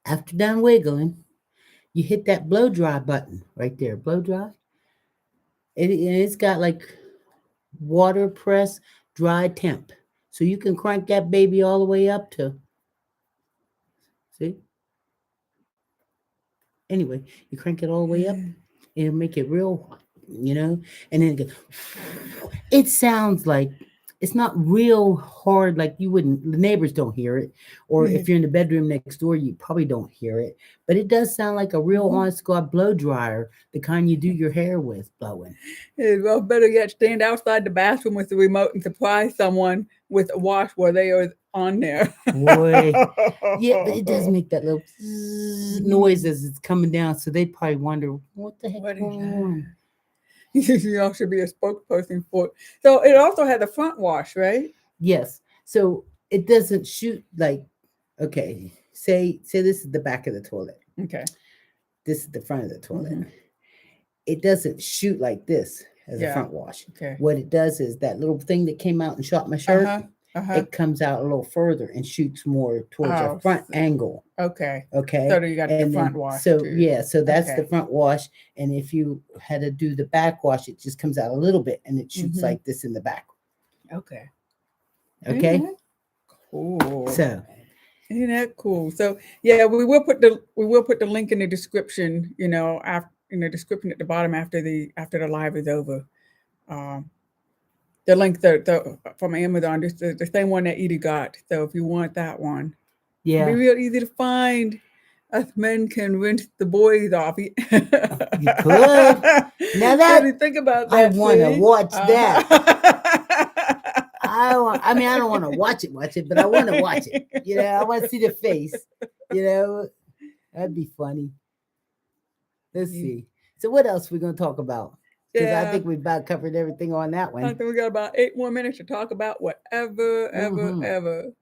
after done wiggling, you hit that blow dry button right there. Blow dry. It's got like water press dry temp. So you can crank that baby all the way up to, see? Anyway, you crank it all the way up, it'll make it real, and then it sounds like it's not real hard, like you wouldn't, the neighbors don't hear it, or if you're in the bedroom next door, you probably don't hear it, but it does sound like a real honest God blow dryer, the kind you do your hair with blowing. Well, better yet, stand outside the bathroom with the remote and surprise someone with a wash while they are on there. Boy, yeah, but it does make that little noise as it's coming down, so they probably wonder what the heck going on. You all should be a spokesperson for it. So it also had the front wash, right? Yes. So it doesn't shoot like, okay, say this is the back of the toilet. Okay. This is the front of the toilet. It doesn't shoot like this as a front wash. Okay. What it does is that little thing that came out and shot my shirt, it comes out a little further and shoots more towards the front angle. Okay. Okay. So you got the front wash. So too. yeah, so that's the front wash. And if you had to do the back wash, it just comes out a little bit and it shoots like this in the back. Okay. Okay. Cool. So isn't that cool? So yeah, we will put the link in the description, after in the description at the bottom after the live is over. The link from Amazon, just the same one that Edie got. So if you want that one, yeah, it'll be real easy to find. Us men can rinse the boys off. You could. Now that you think about that, I want to watch that. I don't want to watch it, but I want to watch it. I want to see the face. That'd be funny. Let's see. So what else we're gonna talk about? Because I think we about covered everything on that one. I think we got about 8 more minutes to talk about whatever, ever.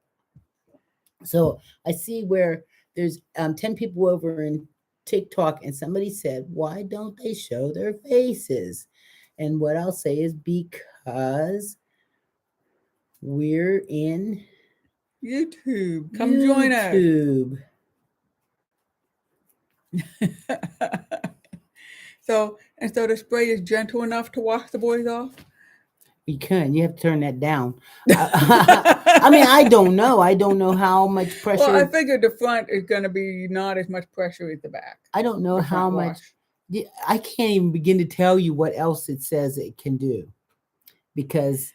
So I see where there's 10 people over in TikTok, and somebody said, "Why don't they show their faces?" And what I'll say is because we're in YouTube. Come join us. YouTube. So the spray is gentle enough to wash the boys off? You can. You have to turn that down. I don't know. I don't know how much pressure. Well, I figured the front is going to be not as much pressure as the back. I don't know how much. I can't even begin to tell you what else it says it can do, because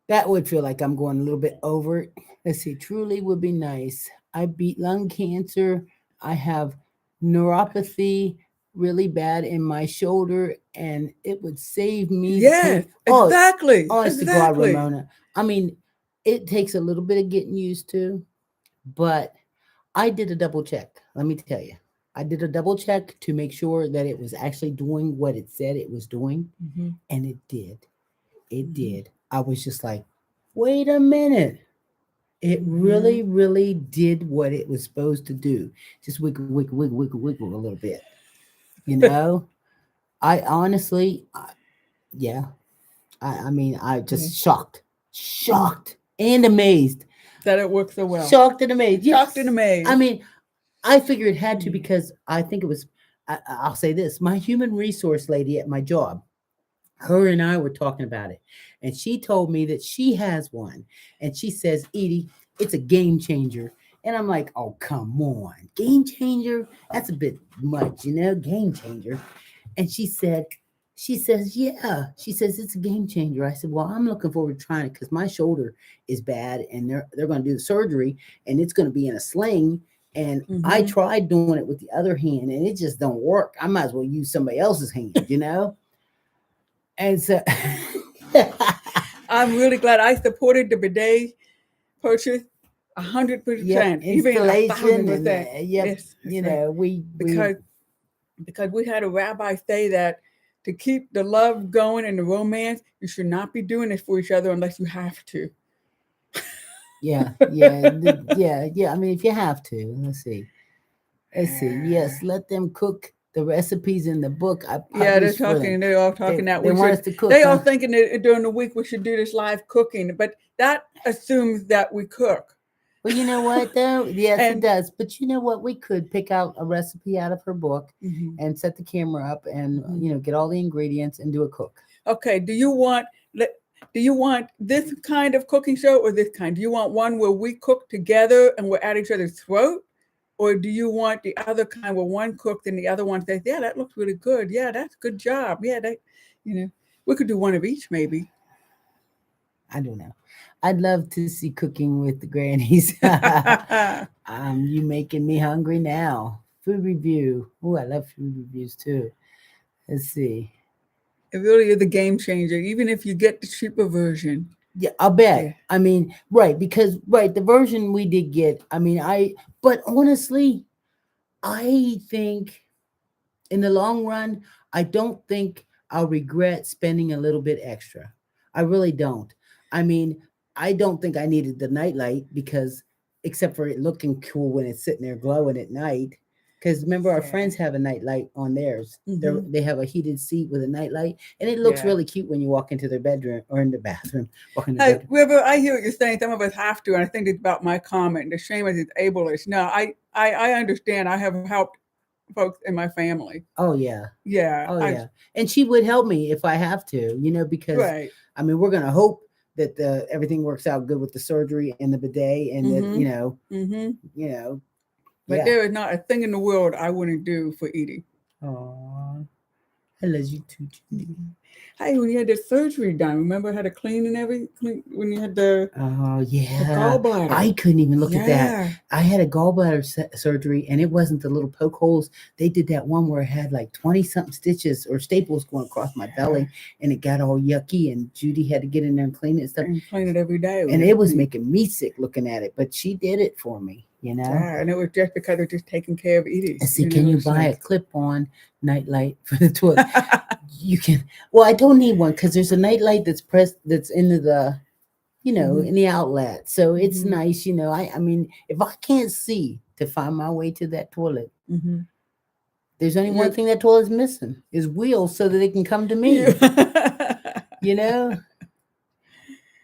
that would feel like I'm going a little bit over it. Let's see. Truly would be nice. I beat lung cancer. I have neuropathy really bad in my shoulder, and it would save me. Yes, exactly. Honest to God, Ramona. It takes a little bit of getting used to, but I did a double check. Let me tell you. I did a double check to make sure that it was actually doing what it said it was doing, and it did. It did. I was just like, wait a minute. It really, really did what it was supposed to do. Just wiggle, wiggle, wiggle, wiggle, wiggle a little bit. I honestly, I just shocked and amazed that it worked so well. Shocked and amazed. Yes. Shocked and amazed. I figured it had to, because I think it was, I'll say this, my human resource lady at my job, her and I were talking about it, and she told me that she has one, and she says, "Edie, it's a game changer." And I'm like, "Oh, come on, game changer? That's a bit much, game changer." And she says, "Yeah." She says, "It's a game changer." I said, "Well, I'm looking forward to trying it, because my shoulder is bad, and they're going to do the surgery, and it's going to be in a sling. And I tried doing it with the other hand, and it just don't work. I might as well use somebody else's hand, And so I'm really glad I supported the bidet purchase 100%, even 1,000%. Yes, because we had a rabbi say that to keep the love going and the romance, you should not be doing this for each other unless you have to. Yeah. If you have to, let's see. Yes, let them cook the recipes in the book I Yeah, published for them. they're all talking that They we want should. us to cook. They all Huh? thinking that during the week we should do this live cooking, but that assumes that we cook. Well, you know what though? Yes, it And does. But you know what? We could pick out a recipe out of her book Mhm. and set the camera up and Mhm. get all the ingredients and do a cook. Okay, do you want this kind of cooking show or this kind? Do you want one where we cook together and we're at each other's throat? Or do you want the other kind where one cooks and the other one says, "Yeah, that looks really good. Yeah, that's a good job. Yeah, that you know, we could do one of each maybe." I don't know. I'd love to see cooking with the grannies. You making me hungry now. Food review. Oh, I love food reviews too. Let's see. It really is a game changer, even if you get the cheaper version. Yeah, I'll bet. Yeah. I mean, right, because the version we did get, but honestly, I think in the long run, I don't think I'll regret spending a little bit extra. I really don't. I mean, I don't think I needed the nightlight because, except for it looking cool when it's sitting there glowing at night. Because remember, our Yeah. friends have a nightlight on theirs. Mhm. They have a heated seat with a nightlight, and it looks Yeah. really cute when you walk into their bedroom or in the bathroom. Walk in the Hey, bedroom. River, I hear what you're saying. Some of us have to, and I think it's about my comment. The shame is it's ableist. No, I understand. I have helped folks in my family. Oh yeah. Yeah. Oh yeah. And she would help me if I have to, because Right. I mean we're gonna hope that everything works out good with the surgery and the bidet and that, Mm-hmm. But yeah. there is not a thing in the world I wouldn't do for Edie. Aww. I love you too, Judy. Hey, when you had the surgery done, remember how to clean and everything when you had the Oh yeah. gallbladder. I couldn't even look at that. Yeah. I had a gallbladder surgery and it wasn't the little poke holes. They did that one where it had like 20 something stitches or staples going across my belly and it got all yucky and Judy had to get in there and clean it and stuff. And clean it every day. And it was making me sick looking at it, but she did it for me, Yeah, and it was just because of just taking care of Edie. I said, can you buy a clip-on nightlight for the toilet? You can. Well, I don't need one because there's a nightlight that's into the, in the outlet. So it's nice, I mean, if I can't see to find my way to that toilet, there's only one thing that toilet's missing is wheels so that they can come to me. Now,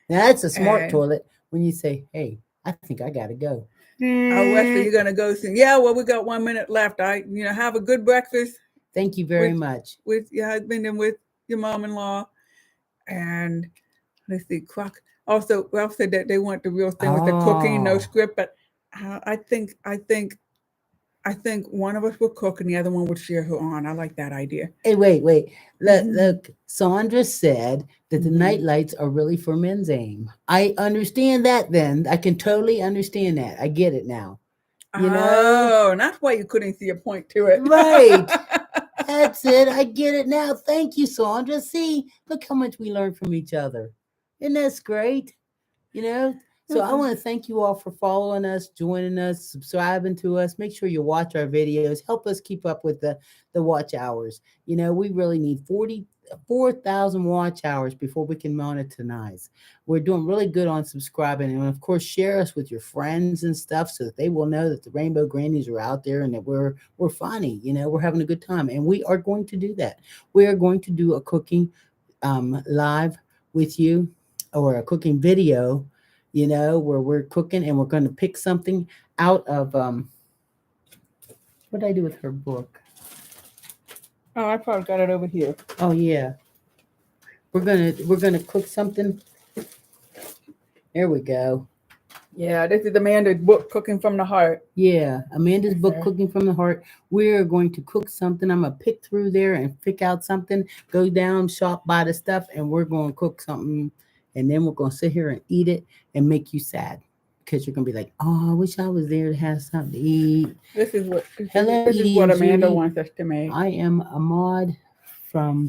that's a smart toilet when you say, hey, I think I got to go. Oh, Wesley, you're gonna go soon. Yeah, well, we got 1 minute left. Have a good breakfast. Thank you very much. With your husband and with your mom-in-law. And let's see, also Ralph said that they want the real thing with the cooking, no script. But I think one of us will cook and the other one would cheer her on. I like that idea. Hey, wait. Look, Sandra said that the night lights are really for men's aim. I understand that then. I can totally understand that. I get it now. Oh, and that's why you couldn't see a point to it. Right. That's it. I get it now. Thank you, Sandra. See, look how much we learn from each other. Isn't that great? So I want to thank you all for following us, joining us, subscribing to us. Make sure you watch our videos. Help us keep up with the watch hours. We really need 44,000 watch hours before we can monetize. We're doing really good on subscribing. And of course, share us with your friends and stuff so that they will know that the Rainbow Grannies are out there and that we're funny. We're having a good time. And we are going to do that. We are going to do a cooking live with you or a cooking video where we're cooking and we're going to pick something out of what did I do with her book? Oh, I probably got it over here. Oh yeah. We're gonna cook something. There we go. Yeah, this is Amanda's book, Cooking from the Heart. Yeah, Amanda's book, Cooking from the Heart. We're going to cook something. I'm gonna pick through there and pick out something, go down, shop, buy the stuff, and we're gonna cook something. And then we're going to sit here and eat it and make you sad because you're going to be like, oh, I wish I was there to have something to eat. This is what Edie Amanda Judy. wants us to make. I am Ahmad from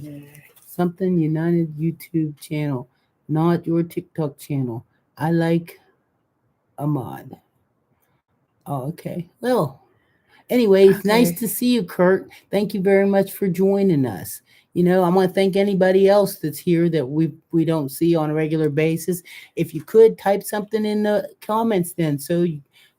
Something United YouTube channel, not your TikTok channel. I like Ahmad. Oh, okay. Well, anyways, nice to see you, Kurt. Thank you very much for joining us. I want to thank anybody else that's here that we don't see on a regular basis. If you could type something in the comments then so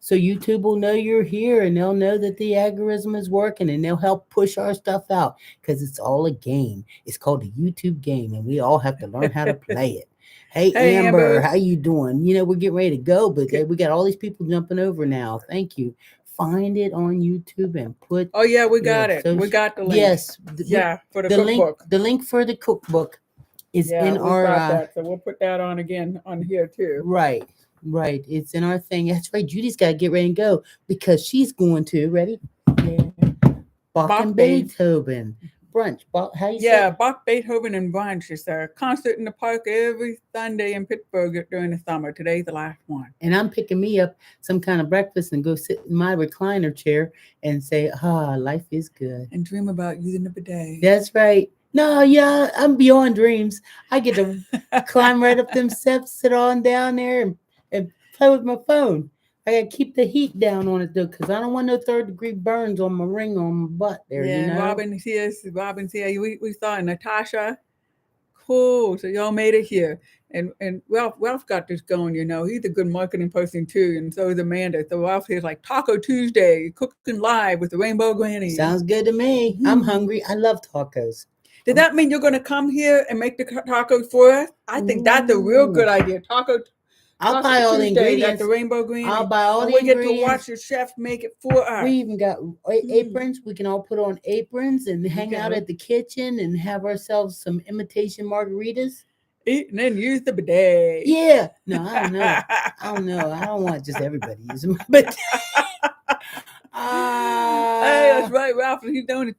So YouTube will know you're here, and they'll know that the algorithm is working, and they'll help push our stuff out because it's all a game. It's called a YouTube game, and we all have to learn how to play it. Hey Hey, Amber, Amber. how you doing? We're getting ready to go, but we got all these people jumping over now. Thank you. Find it on YouTube and put Oh yeah, we your got it. We social. got the link. Yes, Yeah, for the the link. cookbook. The link for the cookbook is Yeah, in we our got that. So we'll put that on again on here too. right. Right. It's in our thing. That's right. Judy's got to get ready and go because she's going to, ready? Yeah. Bach and Beethoven. Brunch. How you say Yeah, it? Bach, Beethoven, and Brunch is a concert in the park every Sunday in Pittsburgh during the summer. Today's the last one. And I'm picking me up some kind of breakfast and go sit in my recliner chair and say, life is good. And dream about using the bidet. That's right. No, yeah, I'm beyond dreams. I get to climb right up them steps, sit on down there, and play with my phone. I gotta keep the heat down on it though, because I don't want no third-degree burns on my ring on my butt there. Yeah, You know. Robin's here. We saw Natasha. Cool. So y'all made it here. And Ralph got this going, He's a good marketing person too, and so is Amanda. So Ralph here's like Taco Tuesday, cooking live with the Rainbow Grannies. Sounds good to me. I'm hungry. I love tacos. Does that mean you're going to come here and make the tacos for us? I think that's a real good idea. I'll buy all the ingredients at the Rainbow Granny. I'll buy all the we get ingredients. to watch the chef make it for us. We even got aprons. We can all put on aprons and hang out at the kitchen and have ourselves some imitation margaritas. Eat and then use the bidet. Yeah. No, I don't know. I don't want just everybody using my bidet. Hey, that's right, Ralph. He's only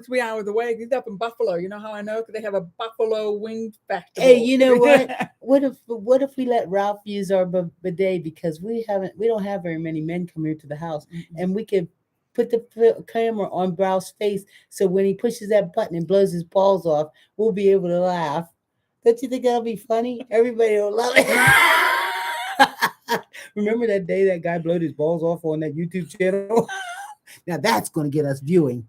3 hours away. He's up in Buffalo. You know how I know? Because they have a Buffalo Wing Festival. Hey, you know what? What if we let Ralph use our bidet because we don't have very many men come here to the house, and we could put the camera on Ralph's face so when he pushes that button and blows his balls off, we'll be able to laugh. Don't you think that'll be funny? Everybody will love it. Remember that day that guy blowed his balls off on that YouTube channel? Now that's going to get us viewing.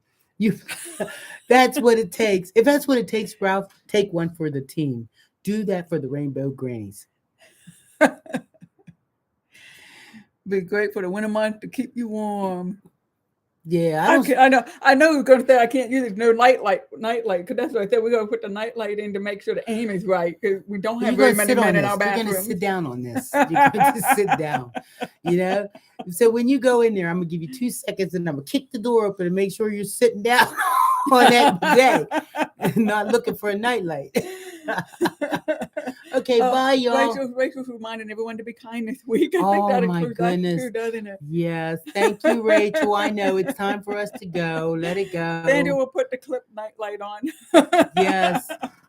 That's what it takes. If that's what it takes, Ralph, take one for the team. Do that for the Rainbow Grannies. Be great for the winter month to keep you warm. Yeah, I know you're gonna say I can't use it. No nightlight, because that's what I said. We're gonna put the nightlight in to make sure the aim is right. Because we don't have very many men in our bathroom. You're gonna sit down on this. You're going to sit down. So when you go in there, I'm gonna give you 2 seconds, and I'm gonna kick the door open and make sure you're sitting down on that day, and not looking for a nightlight. Okay, bye, y'all. Rachel's reminding everyone to be kind this week. I think that my goodness. True, doesn't it? Yes, thank you, Rachel. I know it's time for us to go. Let it go. Sandra will put the clip nightlight on.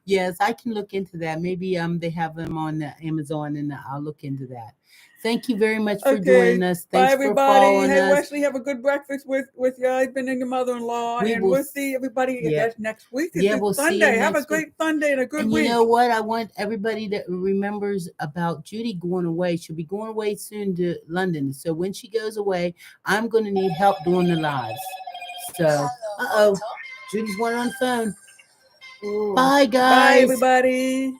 Yes, I can look into that. Maybe they have them on Amazon, and I'll look into that. Thank you very much for joining us. Thanks bye, everybody. For following hey, us. Wesley, have a good breakfast with your husband and your mother-in-law, we'll see everybody that's next week. We'll Sunday. See you have next a great week. Sunday and a good week. You know what? I want everybody that remembers about Judy going away. She'll be going away soon to London. So when she goes away, I'm going to need help doing the lives. So, Judy's one on the phone. Ooh. Bye, guys. Bye, everybody.